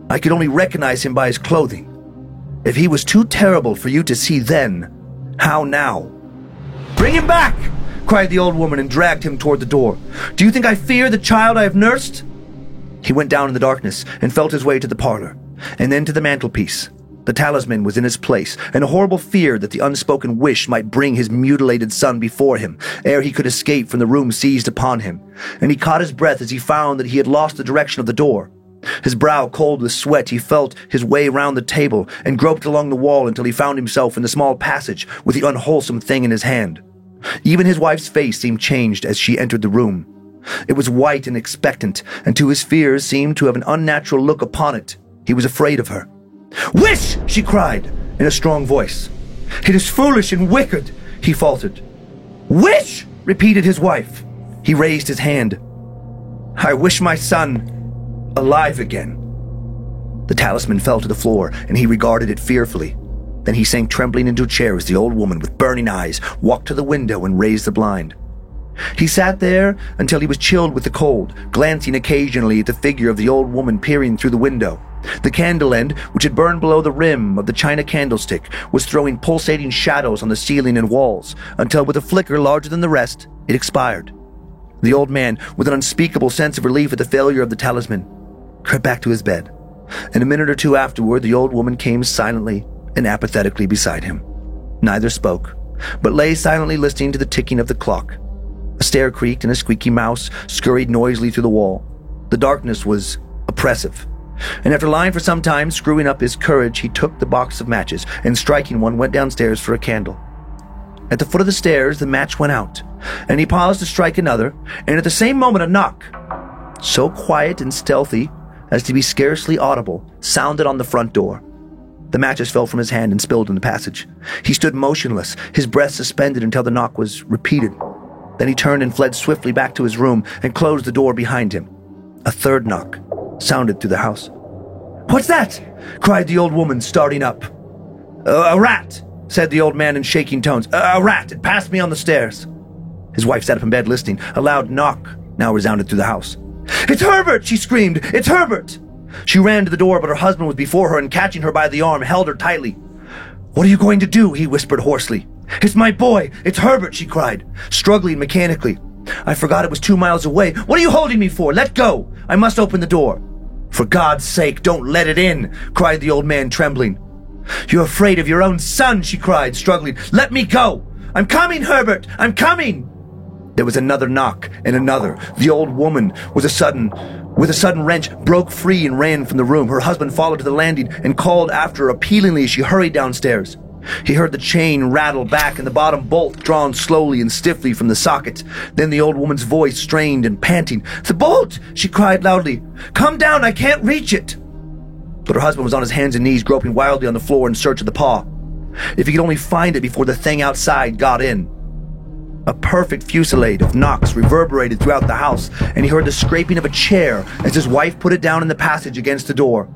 I could only recognize him by his clothing. If he was too terrible for you to see then, how now?" "Bring him back!" cried the old woman, and dragged him toward the door. "Do you think I fear the child I have nursed?" He went down in the darkness and felt his way to the parlor, and then to the mantelpiece. The talisman was in its place, and a horrible fear that the unspoken wish might bring his mutilated son before him, ere he could escape from the room, seized upon him, and he caught his breath as he found that he had lost the direction of the door. His brow cold with sweat, he felt his way round the table and groped along the wall until he found himself in the small passage with the unwholesome thing in his hand. Even his wife's face seemed changed as she entered the room. It was white and expectant, and to his fears seemed to have an unnatural look upon it. He was afraid of her. "Wish!" she cried in a strong voice. "It is foolish and wicked," he faltered. "Wish!" repeated his wife. He raised his hand. "I wish my son alive again." The talisman fell to the floor, and he regarded it fearfully. Then he sank trembling into a chair as the old woman, with burning eyes, walked to the window and raised the blind. He sat there until he was chilled with the cold, glancing occasionally at the figure of the old woman peering through the window. The candle end, which had burned below the rim of the china candlestick, was throwing pulsating shadows on the ceiling and walls, until with a flicker larger than the rest, it expired. The old man, with an unspeakable sense of relief at the failure of the talisman, crept back to his bed, and a minute or two afterward the old woman came silently and apathetically beside him. Neither spoke, but lay silently listening to the ticking of the clock. A stair creaked, and a squeaky mouse scurried noisily through the wall. The darkness was oppressive, and after lying for some time, screwing up his courage, he took the box of matches, and striking one, went downstairs for a candle. At the foot of the stairs, the match went out, and he paused to strike another, and at the same moment a knock, so quiet and stealthy as to be scarcely audible, sounded on the front door. The matches fell from his hand and spilled in the passage. He stood motionless, his breath suspended until the knock was repeated. Then he turned and fled swiftly back to his room and closed the door behind him. A third knock sounded through the house. "What's that?" cried the old woman, starting up. A rat," said the old man in shaking tones. A rat. It passed me on the stairs. His wife sat up in bed listening. A loud knock now resounded through the house. It's Herbert, she screamed. It's Herbert. She ran to the door, but her husband was before her and catching her by the arm, held her tightly. What are you going to do? He whispered hoarsely. It's my boy. It's Herbert, she cried, struggling mechanically. I forgot it was 2 miles away. What are you holding me for? Let go. I must open the door. For God's sake, don't let it in, cried the old man, trembling. You're afraid of your own son, she cried, struggling. Let me go. I'm coming, Herbert. I'm coming. There was another knock and another. The old woman, with a sudden wrench, broke free and ran from the room. Her husband followed to the landing and called after her appealingly as she hurried downstairs. He heard the chain rattle back and the bottom bolt drawn slowly and stiffly from the socket. Then the old woman's voice, strained and panting. The bolt! She cried loudly. Come down, I can't reach it. But her husband was on his hands and knees, groping wildly on the floor in search of the paw. If he could only find it before the thing outside got in. A perfect fusillade of knocks reverberated throughout the house, and he heard the scraping of a chair as his wife put it down in the passage against the door.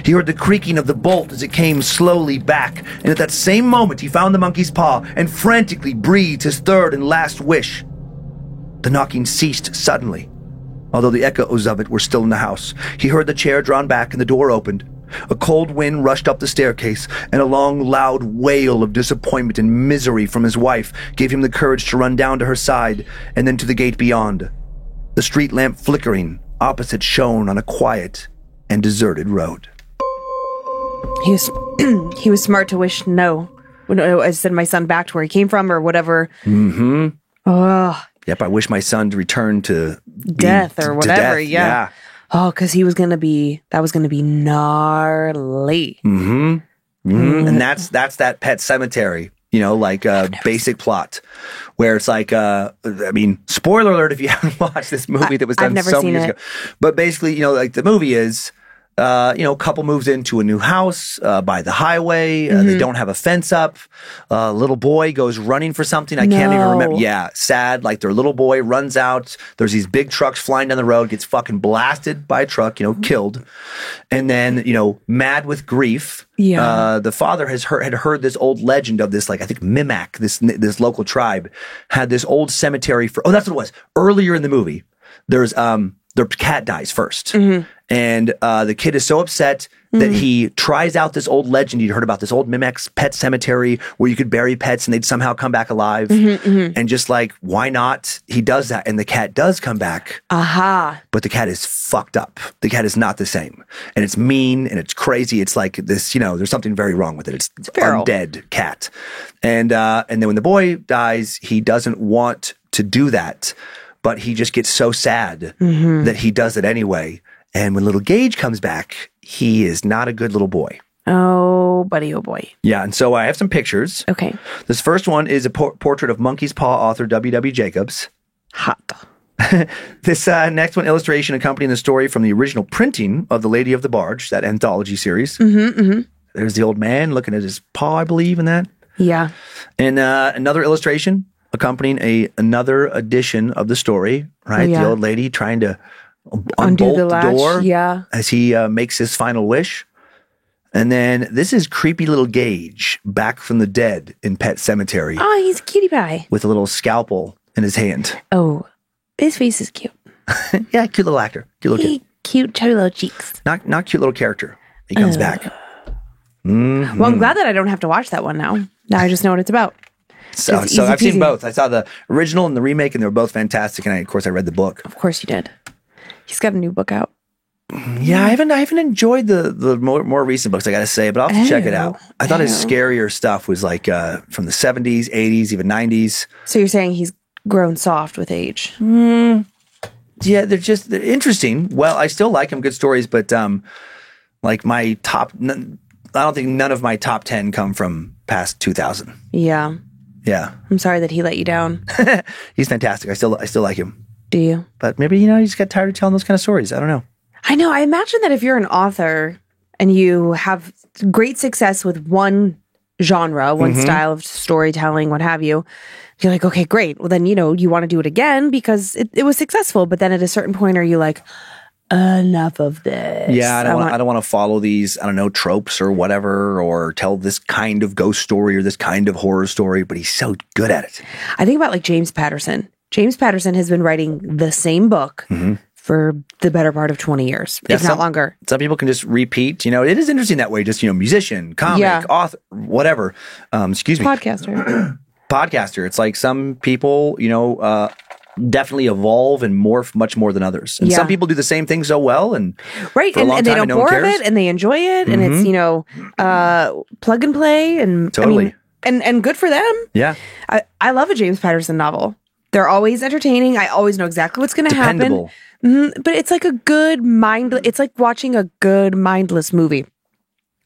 He heard the creaking of the bolt as it came slowly back, and at that same moment he found the monkey's paw and frantically breathed his third and last wish. The knocking ceased suddenly, although the echoes of it were still in the house. He heard the chair drawn back and the door opened. A cold wind rushed up the staircase, and a long, loud wail of disappointment and misery from his wife gave him the courage to run down to her side and then to the gate beyond. The street lamp flickering opposite shone on a quiet and deserted road. He was smart to wish no. I send my son back to where he came from or whatever. Mm-hmm. Oh. Yep, I wish my son to return to death or whatever. Death. Yeah. Oh, because that was going to be gnarly. Mm-hmm. Mm-hmm. And that's that Pet Cemetery, basic plot, where it's like, spoiler alert if you haven't watched this movie that was done so many years ago. But basically, the movie is, a couple moves into a new house by the highway. They don't have a fence up. A little boy goes running for something. I can't even remember. Yeah, sad. Like their little boy runs out. There's these big trucks flying down the road, gets fucking blasted by a truck, killed. And then, mad with grief. Yeah. The father had heard this old legend of this, I think Mimak, this local tribe, had this old cemetery that's what it was. Earlier in the movie, there's, their cat dies first. Mm-hmm. And the kid is so upset that he tries out this old legend he'd heard about, this old Mimak's pet cemetery where you could bury pets and they'd somehow come back alive. And just why not? He does that. And the cat does come back. Aha. But the cat is fucked up. The cat is not the same. And it's mean and it's crazy. It's like this, there's something very wrong with it. It's undead cat. And then when the boy dies, he doesn't want to do that. But he just gets so sad that he does it anyway. And when little Gage comes back, he is not a good little boy. Oh, buddy, oh boy. Yeah, and so I have some pictures. Okay. This first one is a portrait of Monkey's Paw author W.W. Jacobs. Hot. This next one, illustration accompanying the story from the original printing of The Lady of the Barge, that anthology series. There's the old man looking at his paw, I believe, in that. Yeah. And another illustration accompanying another edition of the story, right? Yeah. The old lady trying to unbolt the door as he makes his final wish. And then this is creepy little Gage back from the dead in Pet Cemetery. Oh, he's a cutie pie. With a little scalpel in his hand. Oh, his face is cute. Yeah, cute little actor. Cute little kid. Cute, chubby little cheeks. Not cute little character. He comes back. Mm-hmm. Well, I'm glad that I don't have to watch that one now. Now I just know what it's about. So I've seen both. I saw the original and the remake, and they were both fantastic. And of course, I read the book. Of course, you did. He's got a new book out. Yeah, I haven't enjoyed the more recent books, I got to say, but I'll have to check it out. I thought his scarier stuff was from the 70s, 80s, even 90s. So you're saying he's grown soft with age? Yeah, they're interesting. Well, I still like him, good stories, but my top, I don't think none of my top 10 come from past 2000. Yeah. Yeah. I'm sorry that he let you down. He's fantastic. I still like him. Do you? But maybe, he just got tired of telling those kind of stories. I don't know. I know. I imagine that if you're an author and you have great success with one genre, one style of storytelling, what have you, you're like, okay, great. Well, then, you want to do it again because it was successful. But then at a certain point, are you like, enough of this. Yeah, I don't want to follow these, I don't know, tropes or whatever, or tell this kind of ghost story or this kind of horror story, but he's so good at it. I think about like James Patterson. James Patterson has been writing the same book for the better part of 20 years, if not longer. Some people can just repeat, it is interesting that way. Just, musician, comic, author, whatever. Excuse me. Podcaster. It's like some people, definitely evolve and morph much more than others. And some people do the same thing so well. And right. And they don't bore of it and they enjoy it. And it's, plug and play. And totally. And good for them. Yeah. I love a James Patterson novel. They're always entertaining. I always know exactly what's going to happen. But it's like it's like watching a good mindless movie.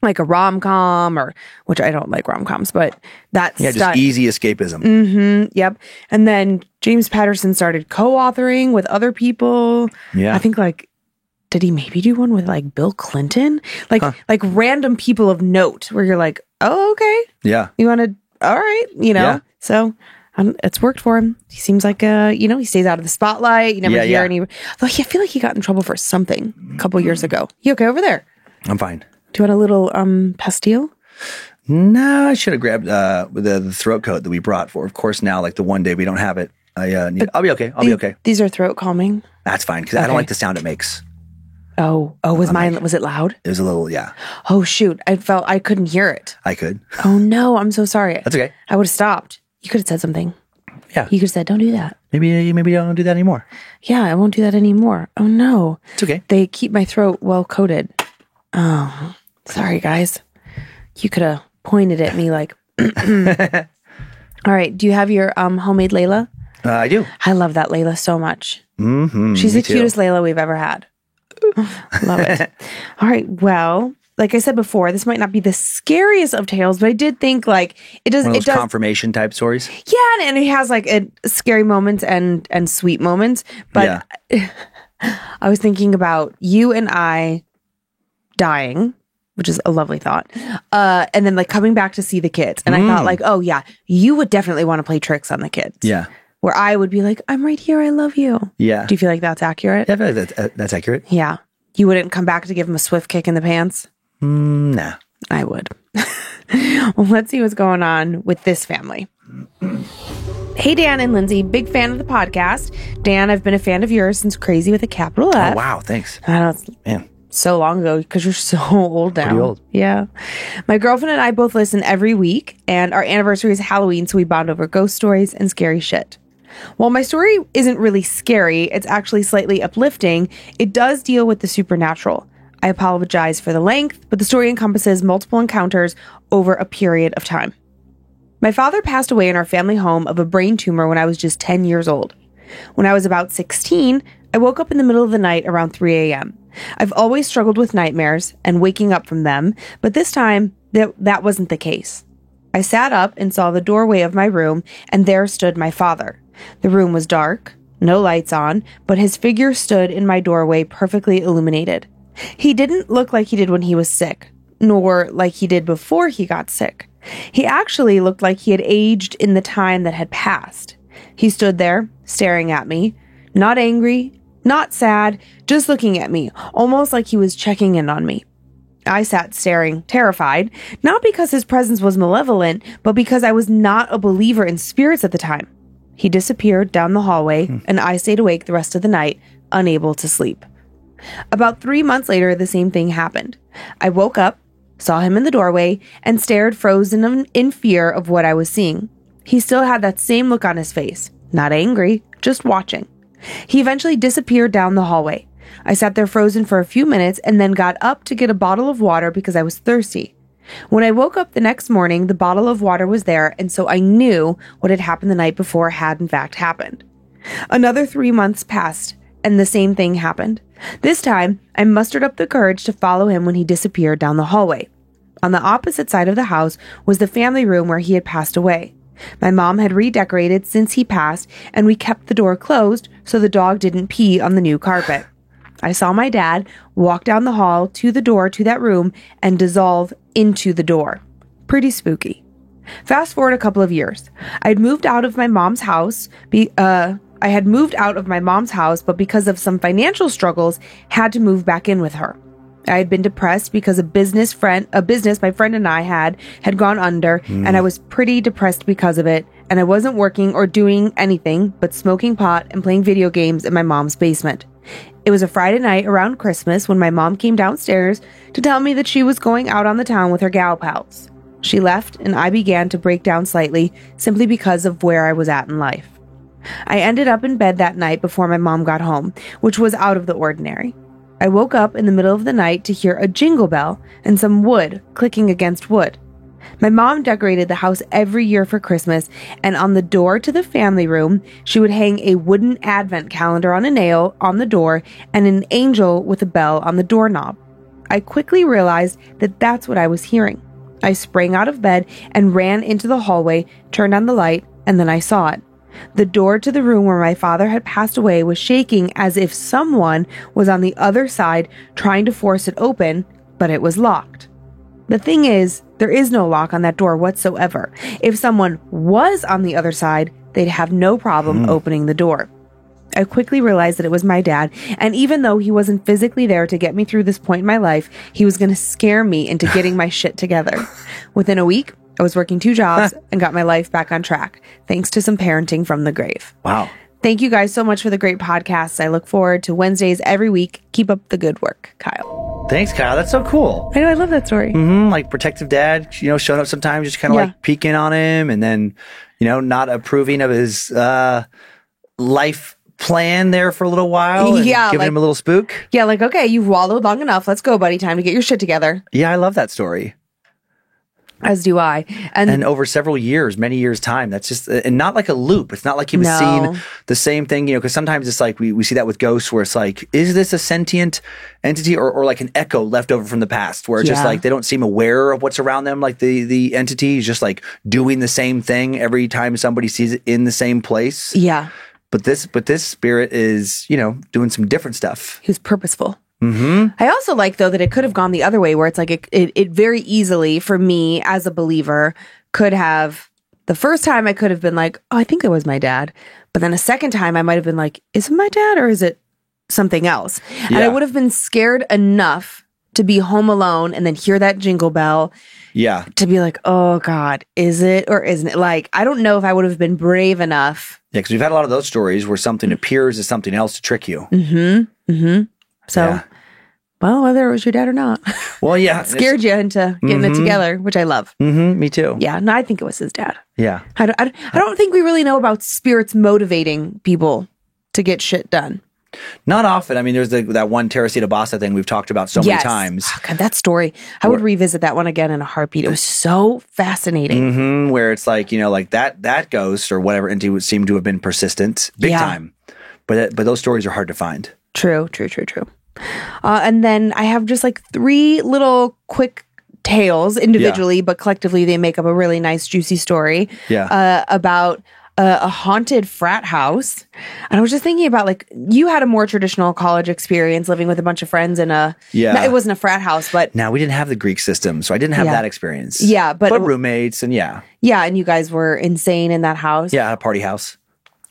Like a rom-com which I don't like rom-coms, but that's just easy escapism. Yep. And then James Patterson started co-authoring with other people. Yeah. I think did he maybe do one with like Bill Clinton? Like random people of note where you're like, oh, okay. Yeah. You want to, all right. Yeah. So it's worked for him. He seems like, he stays out of the spotlight. You never hear any, I feel like he got in trouble for something a couple years ago. You okay over there? I'm fine. Do you want a little pastille? No, I should have grabbed the throat coat that we brought for. Of course, now like the one day we don't have it, I'll be okay. I'll be okay. These are throat calming. That's fine because I don't like the sound it makes. Oh, was it loud? It was a little, yeah. Oh shoot! I felt I couldn't hear it. I could. Oh no! I'm so sorry. That's okay. I would have stopped. You could have said something. Yeah. You could have said, "Don't do that." Maybe don't do that anymore. Yeah, I won't do that anymore. Oh no! It's okay. They keep my throat well coated. Oh. Sorry, guys. You could have pointed at me like. All right. Do you have your homemade Layla? I do. I love that Layla so much. Mm-hmm, She's the cutest Layla we've ever had. Love it. All right. Well, like I said before, this might not be the scariest of tales, but I did think it does. One of those confirmation type stories. Yeah, and it has scary moments and sweet moments. But I was thinking about you and I dying, which is a lovely thought. And then coming back to see the kids. And I thought oh yeah, you would definitely want to play tricks on the kids. Yeah. Where I would be like, I'm right here. I love you. Yeah. Do you feel like that's accurate? Yeah, that's accurate. Yeah. You wouldn't come back to give him a swift kick in the pants? Nah. I would. Well, let's see what's going on with this family. Hey, Dan and Lindsay, big fan of the podcast. Dan, I've been a fan of yours since Crazy with a capital F. Oh, wow. Thanks. I know, man. So long ago because you're so old now. Pretty old. Yeah. My girlfriend and I both listen every week, and our anniversary is Halloween, so we bond over ghost stories and scary shit. While my story isn't really scary, it's actually slightly uplifting, it does deal with the supernatural. I apologize for the length, but the story encompasses multiple encounters over a period of time. My father passed away in our family home of a brain tumor when I was just 10 years old. When I was about 16, I woke up in the middle of the night around 3 a.m. I've always struggled with nightmares and waking up from them, but this time, that wasn't the case. I sat up and saw the doorway of my room, and there stood my father. The room was dark, no lights on, but his figure stood in my doorway perfectly illuminated. He didn't look like he did when he was sick, nor like he did before he got sick. He actually looked like he had aged in the time that had passed. He stood there, staring at me, not angry, not sad, just looking at me, almost like he was checking in on me. I sat staring, terrified, not because his presence was malevolent, but because I was not a believer in spirits at the time. He disappeared down the hallway, and I stayed awake the rest of the night, unable to sleep. About 3 months later, the same thing happened. I woke up, saw him in the doorway, and stared frozen in fear of what I was seeing. He still had that same look on his face, not angry, just watching. He eventually disappeared down the hallway. I sat there frozen for a few minutes and then got up to get a bottle of water because I was thirsty. When I woke up the next morning, the bottle of water was there, and so I knew what had happened the night before had in fact happened. Another 3 months passed, and the same thing happened. This time, I mustered up the courage to follow him when he disappeared down the hallway. On the opposite side of the house was the family room where he had passed away. My mom had redecorated since he passed, and we kept the door closed so the dog didn't pee on the new carpet. I saw my dad walk down the hall to the door to that room and dissolve into the door. Pretty spooky. Fast forward a couple of years. I'd moved out of my mom's house I had moved out of my mom's house, but because of some financial struggles, had to move back in with her. I had been depressed because a business my friend and I had gone under, and I was pretty depressed because of it, and I wasn't working or doing anything but smoking pot and playing video games in my mom's basement. It was a Friday night around Christmas when my mom came downstairs to tell me that she was going out on the town with her gal pals. She left, and I began to break down slightly simply because of where I was at in life. I ended up in bed that night before my mom got home, which was out of the ordinary. I woke up in the middle of the night to hear a jingle bell and some wood clicking against wood. My mom decorated the house every year for Christmas, and on the door to the family room, she would hang a wooden advent calendar on a nail on the door and an angel with a bell on the doorknob. I quickly realized that that's what I was hearing. I sprang out of bed and ran into the hallway, turned on the light, and then I saw it. The door to the room where my father had passed away was shaking as if someone was on the other side trying to force it open, but it was locked. The thing is, there is no lock on that door whatsoever. If someone was on the other side, they'd have no problem opening the door. I quickly realized that it was my dad, and even though he wasn't physically there to get me through this point in my life, he was going to scare me into getting my shit together. Within a week, I was working 2 jobs and got my life back on track, thanks to some parenting from the grave. Wow. Thank you guys so much for the great podcasts. I look forward to Wednesdays every week. Keep up the good work, Kyle. Thanks, Kyle. That's so cool. I know, I love that story. Like protective dad, showing up sometimes, just kind of like peeking on him, and then, not approving of his life plan there for a little while. And giving him a little spook. Yeah, like, okay, you've wallowed long enough. Let's go, buddy. Time to get your shit together. Yeah, I love that story. As do I. And over several years, many years' time, that's just, and not like a loop. It's not like he was seeing the same thing, because sometimes it's like we see that with ghosts where it's like, is this a sentient entity or like an echo left over from the past where it's just like they don't seem aware of what's around them? Like the entity is just like doing the same thing every time somebody sees it in the same place. Yeah. But this spirit is, doing some different stuff. He was purposeful. I also like, though, that it could have gone the other way, where it's like it very easily, for me as a believer, could have, the first time I could have been like, oh, I think it was my dad. But then a second time I might have been like, is it my dad or is it something else? Yeah. And I would have been scared enough to be home alone and then hear that jingle bell. Yeah. To be like, oh God, is it or isn't it? Like, I don't know if I would have been brave enough. Yeah, because we've had a lot of those stories where something appears as something else to trick you. So, well, whether it was your dad or not. Well, yeah. It scared you into getting it together, which I love. Me too. Yeah, no, I think it was his dad. Yeah. I don't think we really know about spirits motivating people to get shit done. Not often. I mean, there's that one Teresita Basa thing we've talked about so many times. Oh, God, that story. I would revisit that one again in a heartbeat. It was so fascinating. Where it's like, like that ghost or whatever entity would seem to have been persistent big time. But those stories are hard to find. True. And then I have just like 3 little quick tales individually, but collectively they make up a really nice, juicy story about a haunted frat house. And I was just thinking about, like, you had a more traditional college experience living with a bunch of friends in a, it wasn't a frat house, but. Now, we didn't have the Greek system, so I didn't have that experience. Yeah, but roommates and Yeah, and you guys were insane in that house. Yeah, a party house.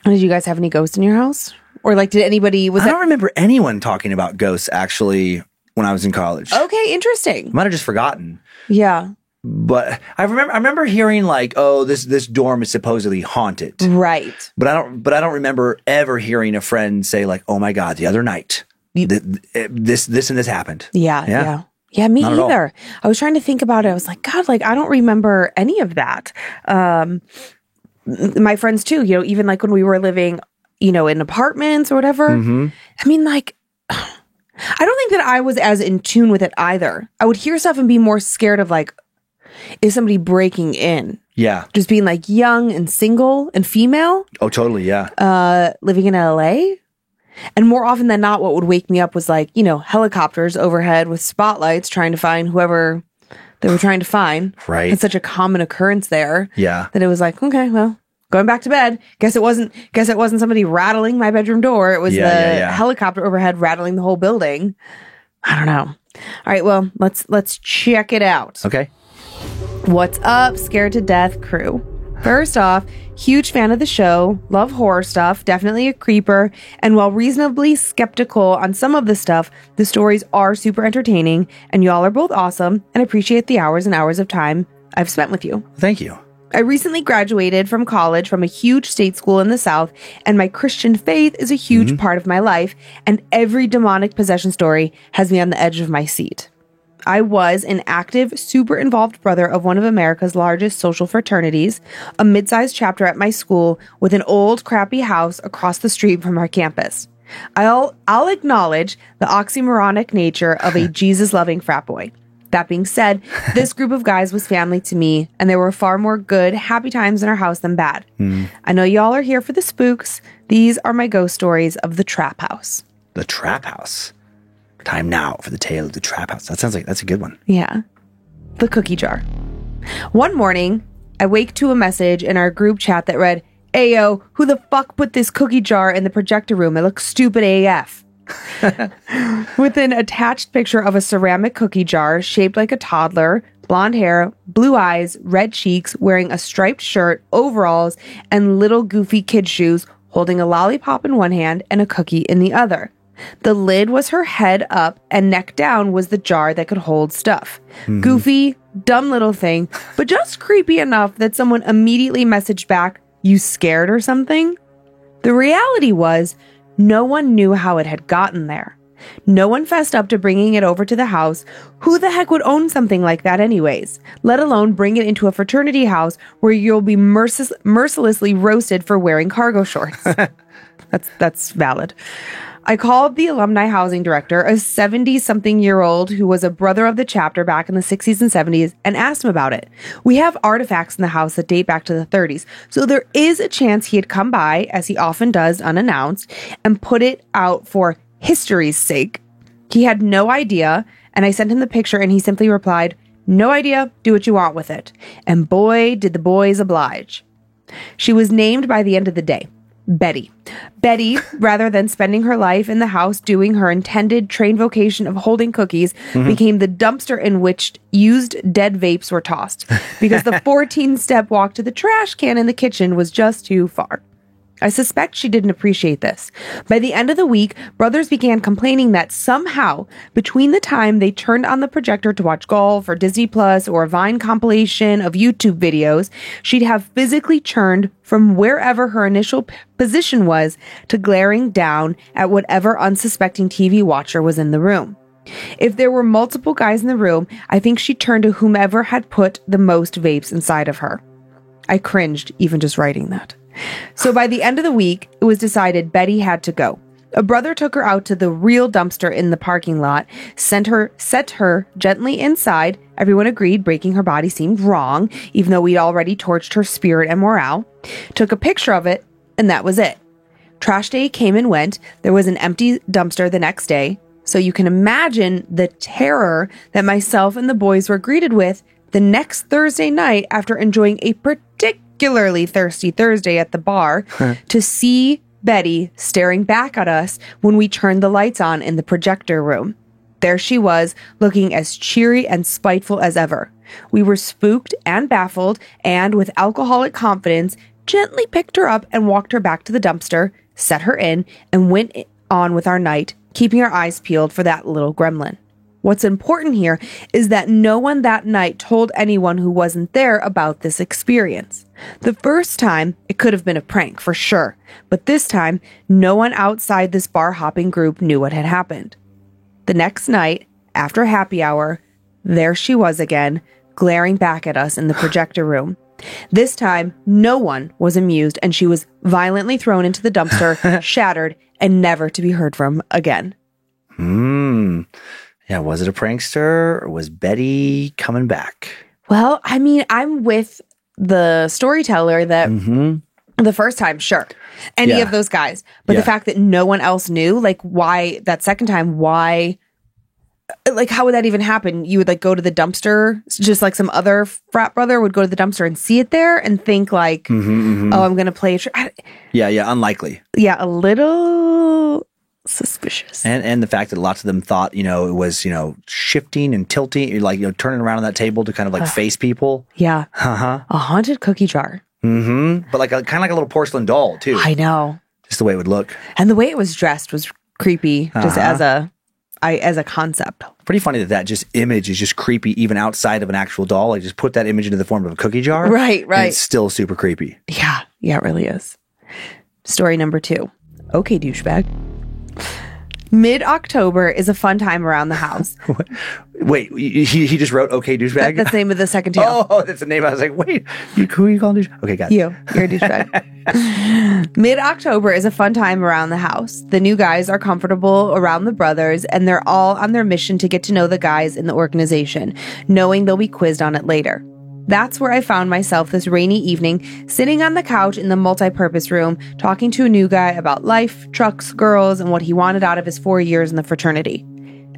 Did you guys have any ghosts in your house? Or like, did anybody, I don't remember anyone talking about ghosts actually when I was in college. Okay, interesting. I might have just forgotten. Yeah. But I remember hearing like, oh, this dorm is supposedly haunted. Right. But I don't remember ever hearing a friend say like, oh my God, the other night, this and this happened. Yeah, me either. I was trying to think about it. I was like, God, like, I don't remember any of that. My friends too, even like when we were living, in apartments or whatever. I mean, like, I don't think that I was as in tune with it either. I would hear stuff and be more scared of like, is somebody breaking in? Yeah. Just being like young and single and female. Oh, totally. Yeah. Living in LA. And more often than not, what would wake me up was like, helicopters overhead with spotlights trying to find whoever they were trying to find. Right. It's such a common occurrence there. Yeah. That it was like, okay, well, going back to bed. Guess it wasn't somebody rattling my bedroom door. It was the helicopter overhead rattling the whole building. I don't know. All right, well, let's check it out. Okay. What's up, Scared to Death crew? First off, huge fan of the show, love horror stuff, definitely a creeper, and while reasonably skeptical on some of the stuff, the stories are super entertaining, and y'all are both awesome, and appreciate the hours and hours of time I've spent with you. Thank you. I recently graduated from college from a huge state school in the South, and my Christian faith is a huge part of my life, and every demonic possession story has me on the edge of my seat. I was an active, super involved brother of one of America's largest social fraternities, a mid-sized chapter at my school with an old, crappy house across the street from our campus. I'll acknowledge the oxymoronic nature of a Jesus-loving frat boy. That being said, this group of guys was family to me, and there were far more good, happy times in our house than bad. I know y'all are here for the spooks. These are my ghost stories of the Trap House. The Trap House. Time now for the tale of the Trap House. That sounds like that's a good one. Yeah. The cookie jar. One morning, I wake to a message in our group chat that read, "Ayo, who the fuck put this cookie jar in the projector room? It looks stupid AF." With an attached picture of a ceramic cookie jar shaped like a toddler, blonde hair, blue eyes, red cheeks, wearing a striped shirt, overalls, and little goofy kid shoes, holding a lollipop in one hand and a cookie in the other. The lid was her head up, and neck down was the jar that could hold stuff. Goofy, dumb little thing, but just creepy enough that someone immediately messaged back, "You scared or something?" The reality was, no one knew how it had gotten there. No one fessed up to bringing it over to the house. Who the heck would own something like that anyways? Let alone bring it into a fraternity house where you'll be mercilessly roasted for wearing cargo shorts. That's valid. I called the alumni housing director, a 70-something-year-old who was a brother of the chapter back in the 60s and 70s, and asked him about it. We have artifacts in the house that date back to the 30s, so there is a chance he had come by, as he often does unannounced, and put it out for history's sake. He had no idea, and I sent him the picture, and he simply replied, "No idea, do what you want with it." And boy, did the boys oblige. She was named by the end of the day Betty. Betty, rather than spending her life in the house doing her intended trained vocation of holding cookies, became the dumpster in which used dead vapes were tossed, because the 14-step walk to the trash can in the kitchen was just too far. I suspect she didn't appreciate this. By the end of the week, brothers began complaining that somehow, between the time they turned on the projector to watch golf or Disney Plus or a Vine compilation of YouTube videos, she'd have physically turned from wherever her initial position was to glaring down at whatever unsuspecting TV watcher was in the room. If there were multiple guys in the room, I think she turned to whomever had put the most vapes inside of her. I cringed even just writing that. So by the end of the week, it was decided Betty had to go. A brother took her out to the real dumpster in the parking lot, set her gently inside. Everyone agreed breaking her body seemed wrong, even though we'd already torched her spirit and morale. Took a picture of it, and that was it. Trash day came and went. There was an empty dumpster the next day. So you can imagine the terror that myself and the boys were greeted with the next Thursday night after enjoying a particularly thirsty Thursday at the bar to see Betty staring back at us when we turned the lights on in the projector room. There she was, looking as cheery and spiteful as ever. We were spooked and baffled, and with alcoholic confidence, gently picked her up and walked her back to the dumpster, set her in, and went on with our night, keeping our eyes peeled for that little gremlin. What's important here is that no one that night told anyone who wasn't there about this experience. The first time, it could have been a prank for sure, but this time, no one outside this bar hopping group knew what had happened. The next night, after happy hour, there she was again, glaring back at us in the projector room. This time, no one was amused, and she was violently thrown into the dumpster, shattered, and never to be heard from again. Yeah, was it a prankster, or was Betty coming back? Well, I mean, I'm with the storyteller that the first time, sure. Any of those guys. But the fact that no one else knew, like, why that second time, why, like, how would that even happen? You would, like, go to the dumpster, just like some other frat brother would go to the dumpster and see it there and think, like, oh, I'm going to play a trick. Yeah, unlikely. Yeah, a little suspicious. And the fact that lots of them thought, it was, shifting and tilting, like, turning around on that table to kind of like face people. Yeah. A haunted cookie jar. But like kind of like a little porcelain doll too. I know. Just the way it would look. And the way it was dressed was creepy, just as a concept. Pretty funny that just image is just creepy even outside of an actual doll. Like just put that image into the form of a cookie jar. Right. And it's still super creepy. Yeah, it really is. Story number 2. Okay, douchebag. Mid-October is a fun time around the house. Wait, he just wrote okay, douchebag? That's the name of the second tale. Oh, that's the name. I was like, wait, who are you calling douchebag? Okay, got it. You're a douchebag. Mid-October is a fun time around the house. The new guys are comfortable around the brothers, and they're all on their mission to get to know the guys in the organization, knowing they'll be quizzed on it later. That's where I found myself this rainy evening, sitting on the couch in the multi-purpose room, talking to a new guy about life, trucks, girls, and what he wanted out of his 4 years in the fraternity.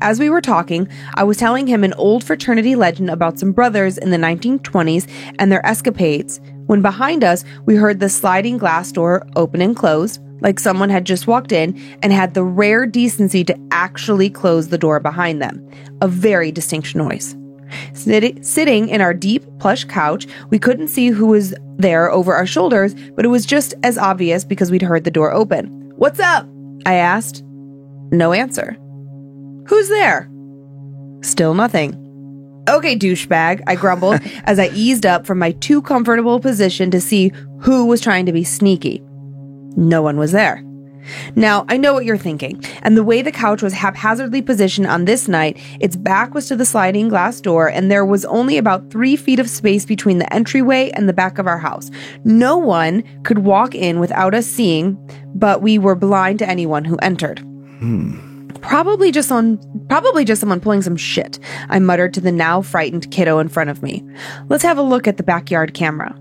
As we were talking, I was telling him an old fraternity legend about some brothers in the 1920s and their escapades, when behind us, we heard the sliding glass door open and close, like someone had just walked in and had the rare decency to actually close the door behind them. A very distinct noise. Sitting in our deep, plush couch, we couldn't see who was there over our shoulders, but it was just as obvious because we'd heard the door open. "What's up?" I asked. No answer. "Who's there?" Still nothing. "Okay, douchebag," I grumbled as I eased up from my too comfortable position to see who was trying to be sneaky. No one was there. Now, I know what you're thinking, and the way the couch was haphazardly positioned on this night, its back was to the sliding glass door, and there was only about 3 feet of space between the entryway and the back of our house. No one could walk in without us seeing, but we were blind to anyone who entered. Probably just someone pulling some shit, I muttered to the now frightened kiddo in front of me. "Let's have a look at the backyard camera."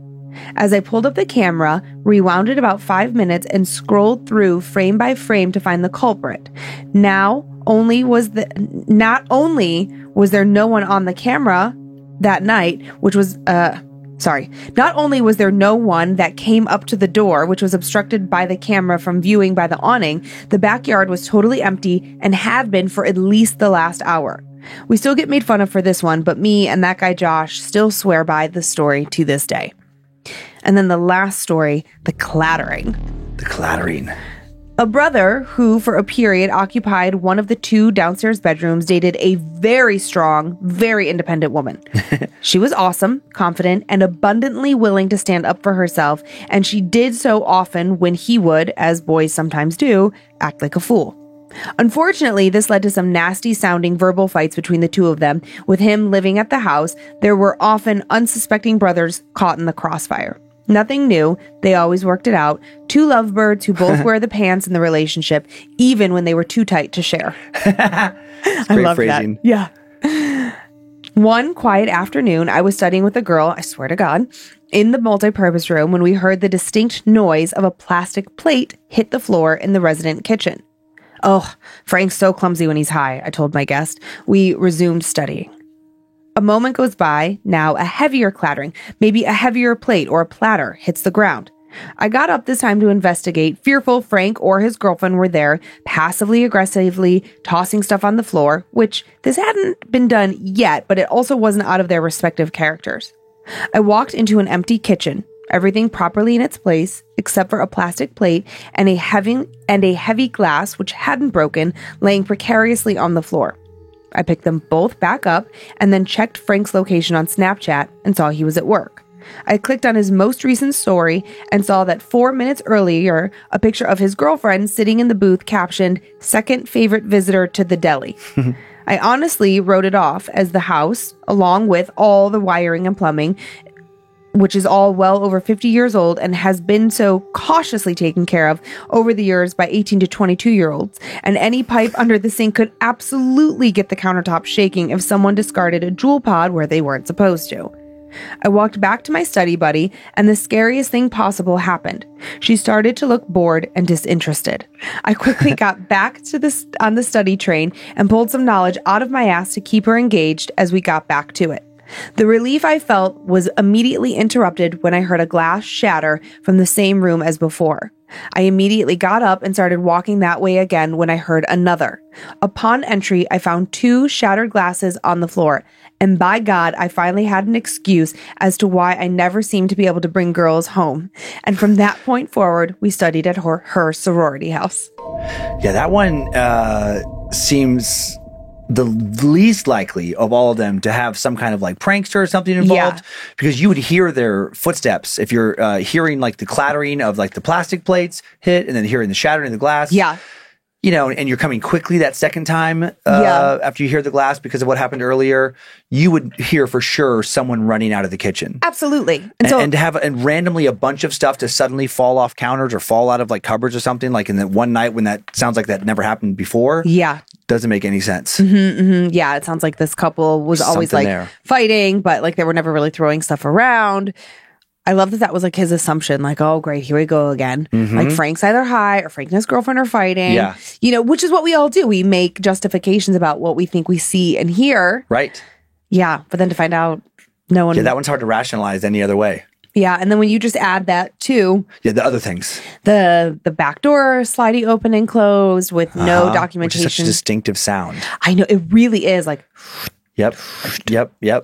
As I pulled up the camera, rewound it about 5 minutes, and scrolled through frame by frame to find the culprit. Not only was there no one on the camera that night, not only was there no one that came up to the door, which was obstructed by the camera from viewing by the awning, the backyard was totally empty and had been for at least the last hour. We still get made fun of for this one, but me and that guy Josh still swear by this story to this day. And then the last story, the clattering. The clattering. A brother who, for a period, occupied one of the 2 downstairs bedrooms dated a very strong, very independent woman. She was awesome, confident, and abundantly willing to stand up for herself, and she did so often when he would, as boys sometimes do, act like a fool. Unfortunately, this led to some nasty-sounding verbal fights between the 2 of them. With him living at the house, there were often unsuspecting brothers caught in the crossfire. Nothing new. They always worked it out. 2 lovebirds who both wear the pants in the relationship, even when they were too tight to share. I love phrasing. That. Yeah. One quiet afternoon, I was studying with a girl, I swear to God, in the multi-purpose room when we heard the distinct noise of a plastic plate hit the floor in the resident kitchen. "Oh, Frank's so clumsy when he's high," I told my guest. We resumed studying. A moment goes by. Now a heavier clattering, maybe a heavier plate or a platter, hits the ground. I got up this time to investigate, fearful Frank or his girlfriend were there, passively aggressively tossing stuff on the floor, which this hadn't been done yet, but it also wasn't out of their respective characters. I walked into an empty kitchen, everything properly in its place, except for a plastic plate and a heavy glass, which hadn't broken, laying precariously on the floor. I picked them both back up and then checked Frank's location on Snapchat and saw he was at work. I clicked on his most recent story and saw that 4 minutes earlier, a picture of his girlfriend sitting in the booth captioned, "Second favorite visitor to the deli." I honestly wrote it off as the house, along with all the wiring and plumbing, which is all well over 50 years old and has been so cautiously taken care of over the years by 18 to 22-year-olds. And any pipe under the sink could absolutely get the countertop shaking if someone discarded a Juul pod where they weren't supposed to. I walked back to my study buddy, and the scariest thing possible happened. She started to look bored and disinterested. I quickly got back to on the study train and pulled some knowledge out of my ass to keep her engaged as we got back to it. The relief I felt was immediately interrupted when I heard a glass shatter from the same room as before. I immediately got up and started walking that way again when I heard another. Upon entry, I found 2 shattered glasses on the floor, And by God, I finally had an excuse as to why I never seemed to be able to bring girls home. And from that point forward, we studied at her sorority house. Yeah, that one seems the least likely of all of them to have some kind of like prankster or something involved, because you would hear their footsteps if you're hearing like the clattering of like the plastic plates hit and then hearing the shattering of the glass. Yeah. You know, and you're coming quickly that second time after you hear the glass because of what happened earlier, you would hear for sure someone running out of the kitchen. Absolutely. And to have and randomly a bunch of stuff to suddenly fall off counters or fall out of like cupboards or something, like in that one night when that sounds like that never happened before. Yeah. Doesn't make any sense. Yeah, it sounds like this couple was always Something like there. fighting, but like they were never really throwing stuff around. I love that was like his assumption, like, oh, great, here we go again. Like Frank's either high or Frank and his girlfriend are fighting. Yeah. You know, which is what we all do. We make justifications about what we think we see and hear. Right. Yeah. But then to find out no one. Yeah, that one's hard to rationalize any other way. Yeah. And then when you just add that to Yeah, the other things. the back door slidey open and closed with no Which is documentation. such a distinctive sound. I know it really is like, Yep.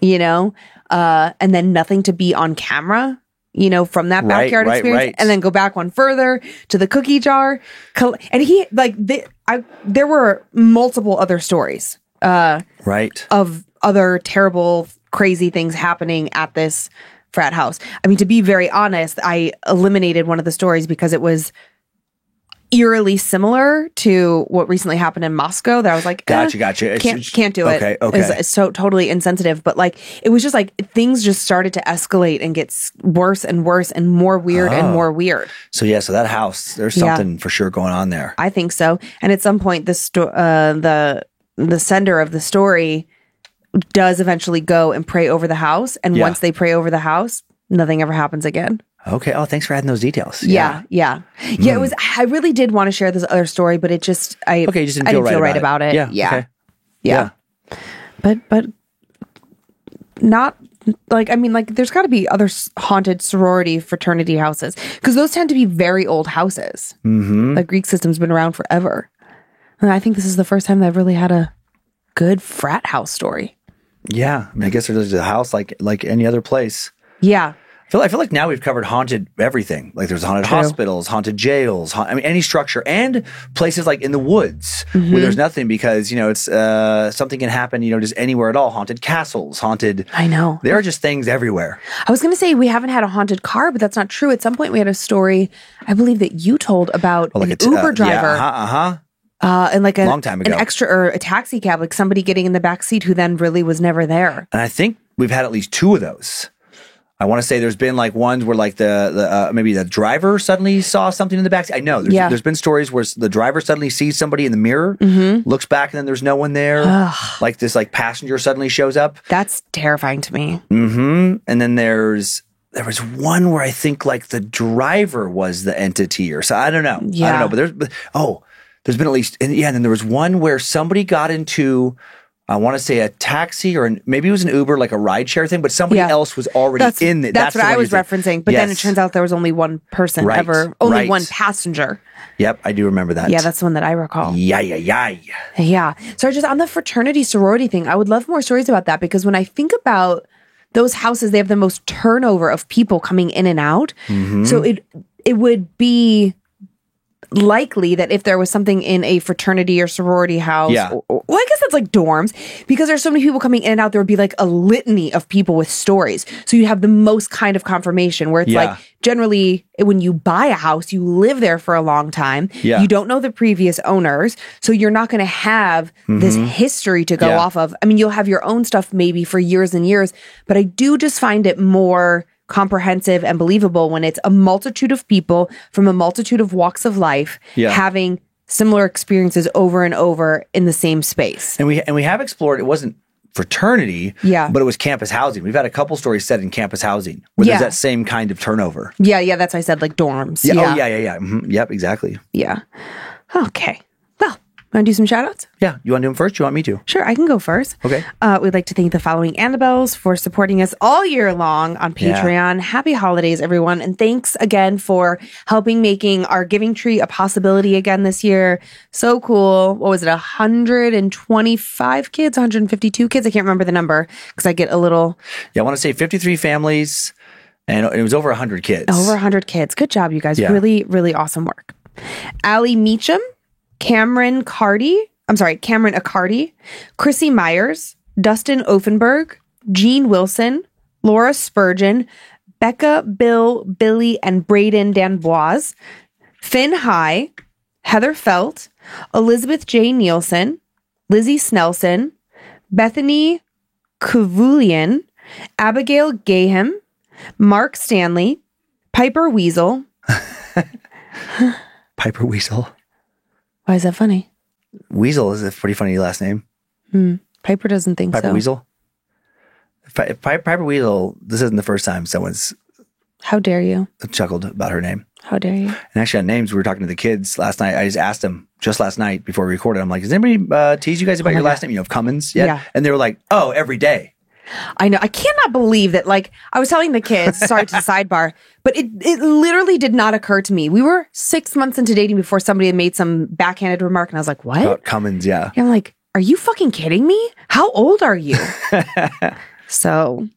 you know, and then nothing to be on camera, you know, from that Right, backyard right, experience, right. and then go back one further to the cookie jar. And he like there were multiple other stories Right. of other terrible, crazy things happening at this frat house. I mean, to be very honest, I eliminated one of the stories because it was eerily similar to what recently happened in Moscow, that I was like, Gotcha. can't do it. Okay. It's so totally insensitive. But like, it was just like things just started to escalate and get worse and worse and more weird and more weird. So yeah, so that house, there's something for sure going on there. I think so. And at some point, the sender of the story does eventually go and pray over the house. And once they pray over the house, nothing ever happens again. Okay. Oh, thanks for adding those details. Yeah. It was. I really did want to share this other story, but it just You just didn't I feel didn't feel right right about it. Yeah. Okay. Yeah. But not like, I mean, like there's got to be other haunted sorority fraternity houses, because those tend to be very old houses. The Greek system's been around forever, and I think this is the first time that I've really had a good frat house story. Yeah. I mean, I guess there's a house like any other place. Yeah. I feel like now we've covered haunted everything. Like there's haunted hospitals, haunted jails, I mean, any structure, and places like in the woods where there's nothing, because, you know, it's something can happen, you know, just anywhere at all. Haunted castles, haunted. I know. There are just things everywhere. I was going to say we haven't had a haunted car, but that's not true. At some point we had a story, I believe, that you told about an Uber driver. And like long time ago. an extra or a taxi cab, like somebody getting in the back seat who then really was never there. And I think we've had at least two of those. I want to say there's been like ones where like the maybe the driver suddenly saw something in the back. I know there's been stories where the driver suddenly sees somebody in the mirror, looks back, and then there's no one there. Like this like passenger suddenly shows up. That's terrifying to me. And then there was one where I think like the driver was the entity, or so I don't know. Yeah. I don't know. But there's been at least, and then there was one where somebody got into, I want to say a taxi, or maybe it was an Uber, like a rideshare thing, but somebody else was already in it. That's what I was referencing. But then it turns out there was only one person ever, only one passenger. Yep, I do remember that. Yeah, that's the one that I recall. Yeah. So just on the fraternity sorority thing, I would love more stories about that, because when I think about those houses, they have the most turnover of people coming in and out. So it would be likely that if there was something in a fraternity or sorority house, well, I guess that's like dorms, because there's so many people coming in and out, there would be like a litany of people with stories. So you have the most kind of confirmation, where it's like generally when you buy a house, you live there for a long time. You don't know the previous owners, so you're not going to have this history to go off of. I mean, you'll have your own stuff maybe for years and years, but I do just find it more comprehensive and believable when it's a multitude of people from a multitude of walks of life having similar experiences over and over in the same space. And we have explored, it wasn't fraternity, but it was campus housing. We've had a couple stories set in campus housing where there's that same kind of turnover. Yeah, that's why I said like dorms. Yeah. Yep, exactly. Yeah. Okay. Well, Want to do some shout outs? Yeah. You want to do them first? You want me to? Sure, I can go first. Okay. We'd like to thank the following Annabelles for supporting us all year long on Patreon. Happy holidays, everyone. And thanks again for helping making our giving tree a possibility again this year. So cool. What was it? 125 kids, 152 kids? I can't remember the number because I get a little... Yeah, I want to say 53 families, and it was over 100 kids. Over 100 kids. Good job, you guys. Yeah. Really, really awesome work. Allie Meacham, Cameron Accardi, Chrissy Myers, Dustin Offenberg, Jean Wilson, Laura Spurgeon, Becca, Bill, Billy, and Braden Danbois, Finn High, Heather Felt, Elizabeth J. Nielsen, Lizzie Snelson, Bethany Kavulian, Abigail Gaham, Mark Stanley, Piper Weasel. Piper Weasel. Why is that funny? Weasel is a pretty funny last name. Piper doesn't think Piper so. Weasel. Piper Weasel, this isn't the first time someone's How dare you? chuckled about her name. How dare you? And actually on names, we were talking to the kids last night. I just asked them just last night before we recorded. I'm like, does anybody tease you guys about your last name? You know, of Cummins yet? Yeah. And they were like, oh, every day. I know. I cannot believe that. Like, I was telling the kids, sorry to the sidebar, but it literally did not occur to me. We were 6 months into dating before somebody had made some backhanded remark. And I was like, what? About Cummins, yeah. And I'm like, are you fucking kidding me? How old are you? So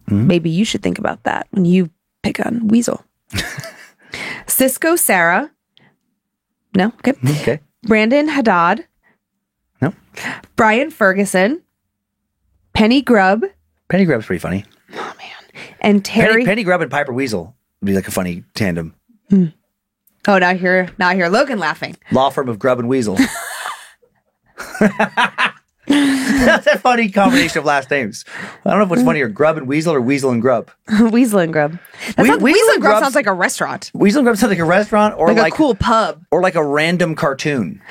maybe you should think about that when you pick on Weasel. Cisco Sarah. No? Okay. Okay. Brandon Haddad. No. Brian Ferguson. Penny Grubb. Penny Grubb's pretty funny. Oh, man. And Terry. Penny Grubb and Piper Weasel would be like a funny tandem. Oh, now I hear Logan laughing. Law firm of Grubb and Weasel. That's a funny combination of last names. I don't know if what's funnier, Grubb and Weasel or Weasel and Grubb. Weasel and Grubb. Weasel and Grubb sounds like a restaurant. Weasel and Grubb sounds like a restaurant or Like a cool pub. Or like a random cartoon.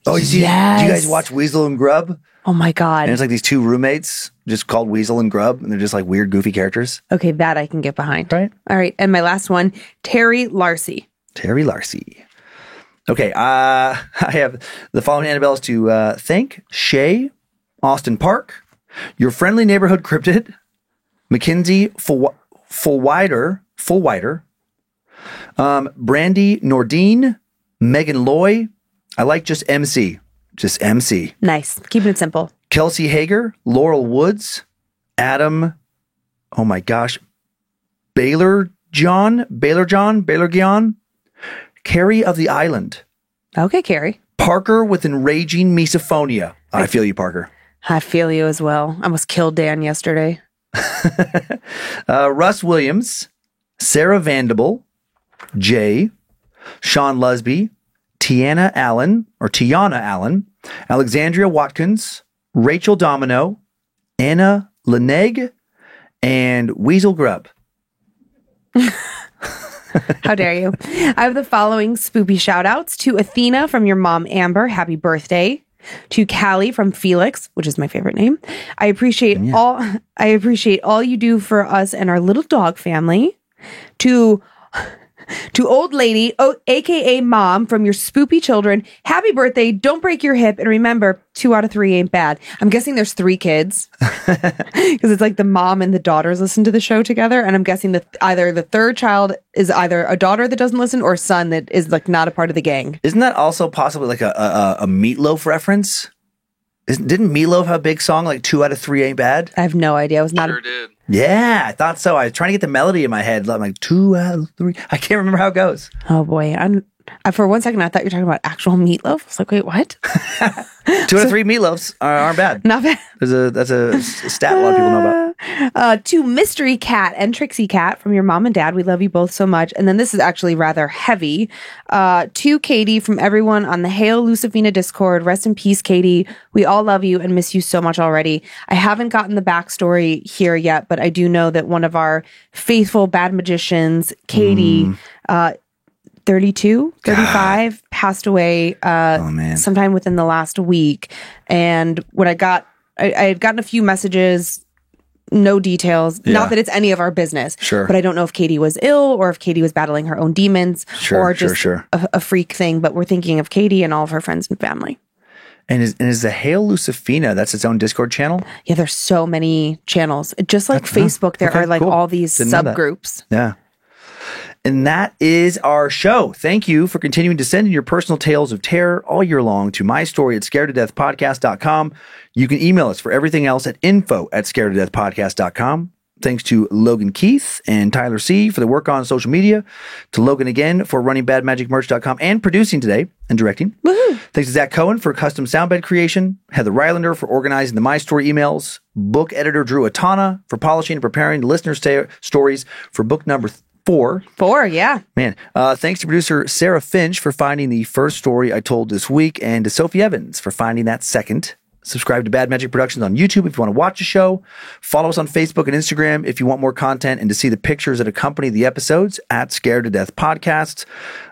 Oh, you see, do you guys watch Weasel and Grubb? Oh my God. And it's like these two roommates just called Weasel and Grubb, and they're just like weird, goofy characters. Okay, that I can get behind. Right. All right. And my last one, Terry Larcy. Terry Larcy. Okay, I have the following Annabelles to thank. Shay, Austin Park, Your Friendly Neighborhood Cryptid, Mackenzie Fullwider, Brandy Nordine, Megan Loy. I like just MC. Just MC. Nice. Keeping it simple. Kelsey Hager, Laurel Woods, Adam, oh my gosh, Baylor John, Carrie of the Island. Okay, Carrie. Parker with enraging misophonia. I feel you, Parker. I feel you as well. I almost killed Dan yesterday. Russ Williams, Sarah Vandible, Jay, Sean Lusby, Tiana Allen, Alexandria Watkins, Rachel Domino, Anna Leneg, and Weasel Grubb. How dare you? I have the following spoopy shout outs to Athena from your mom, Amber. Happy birthday. To Callie from Felix, which is my favorite name. I appreciate all you do for us and our little dog family. To old lady, aka mom from your spoopy children. Happy birthday. Don't break your hip. And remember, 2 out of 3 ain't bad. I'm guessing there's 3 kids because it's like the mom and the daughters listen to the show together. And I'm guessing that either the third child is either a daughter that doesn't listen or a son that is like not a part of the gang. Isn't that also possibly like a Meatloaf reference? Didn't Meatloaf have a big song like 2 out of 3 ain't bad? I have no idea. I was not. Sure did. Yeah, I thought so. I was trying to get the melody in my head. I'm like 2 out of 3. I can't remember how it goes. Oh boy. For one second, I thought you were talking about actual meatloaf. I was like, wait, what? 2 out of 3 meatloafs aren't bad. Not bad. That's a stat a lot of people know about. To Mystery Cat and Trixie Cat from your mom and dad. We love you both so much. And then this is actually rather heavy. To Katie from everyone on the Hail Lucifina Discord. Rest in peace, Katie. We all love you and miss you so much already. I haven't gotten the backstory here yet, but I do know that one of our faithful bad magicians, Katie, 35, passed away sometime within the last week. And when I had gotten a few messages no details. Yeah. Not that it's any of our business. Sure. But I don't know if Katie was ill or if Katie was battling her own demons or just a freak thing. But we're thinking of Katie and all of her friends and family. And is the Hail Lucifina, that's its own Discord channel? Yeah, there's so many channels. Just like Facebook, there are like all these subgroups. Yeah. And that is our show. Thank you for continuing to send in your personal tales of terror all year long to mystory@scaredtodeathpodcast.com. You can email us for everything else at info@scaredtodeathpodcast.com. Thanks to Logan Keith and Tyler C. for the work on social media. To Logan again for running badmagicmerch.com and producing today and directing. Woohoo! Thanks to Zach Cohen for custom soundbed creation. Heather Rylander for organizing the My Story emails. Book editor Drew Atana for polishing and preparing the listener stories for book number 4. Yeah. Man, thanks to producer Sarah Finch for finding the first story I told this week, and to Sophie Evans for finding that second. Subscribe to Bad Magic Productions on YouTube if you want to watch the show. Follow us on Facebook and Instagram if you want more content and to see the pictures that accompany the episodes at Scared to Death Podcast.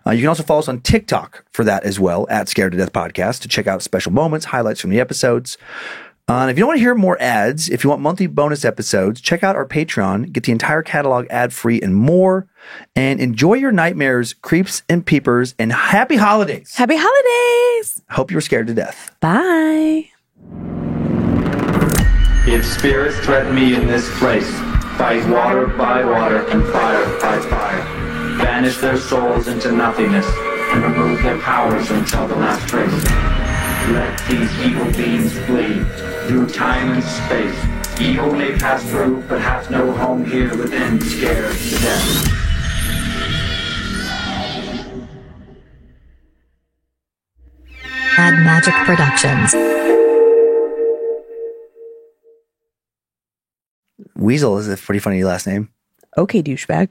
You can also follow us on TikTok for that as well, at Scared to Death Podcast, to check out special moments, highlights from the episodes. And if you don't want to hear more ads, if you want monthly bonus episodes, check out our Patreon, get the entire catalog ad-free and more, and enjoy your nightmares, creeps and peepers, and happy holidays. Happy holidays. Hope you were scared to death. Bye. If spirits threaten me in this place, fight water by water and fire by fire. Banish their souls into nothingness and remove their powers until the last trace. Let these evil beings flee through time and space. Evil may pass through, but hath no home here within, scared to death. Bad Magic Productions. Weasel is a pretty funny last name. Okay, douchebag.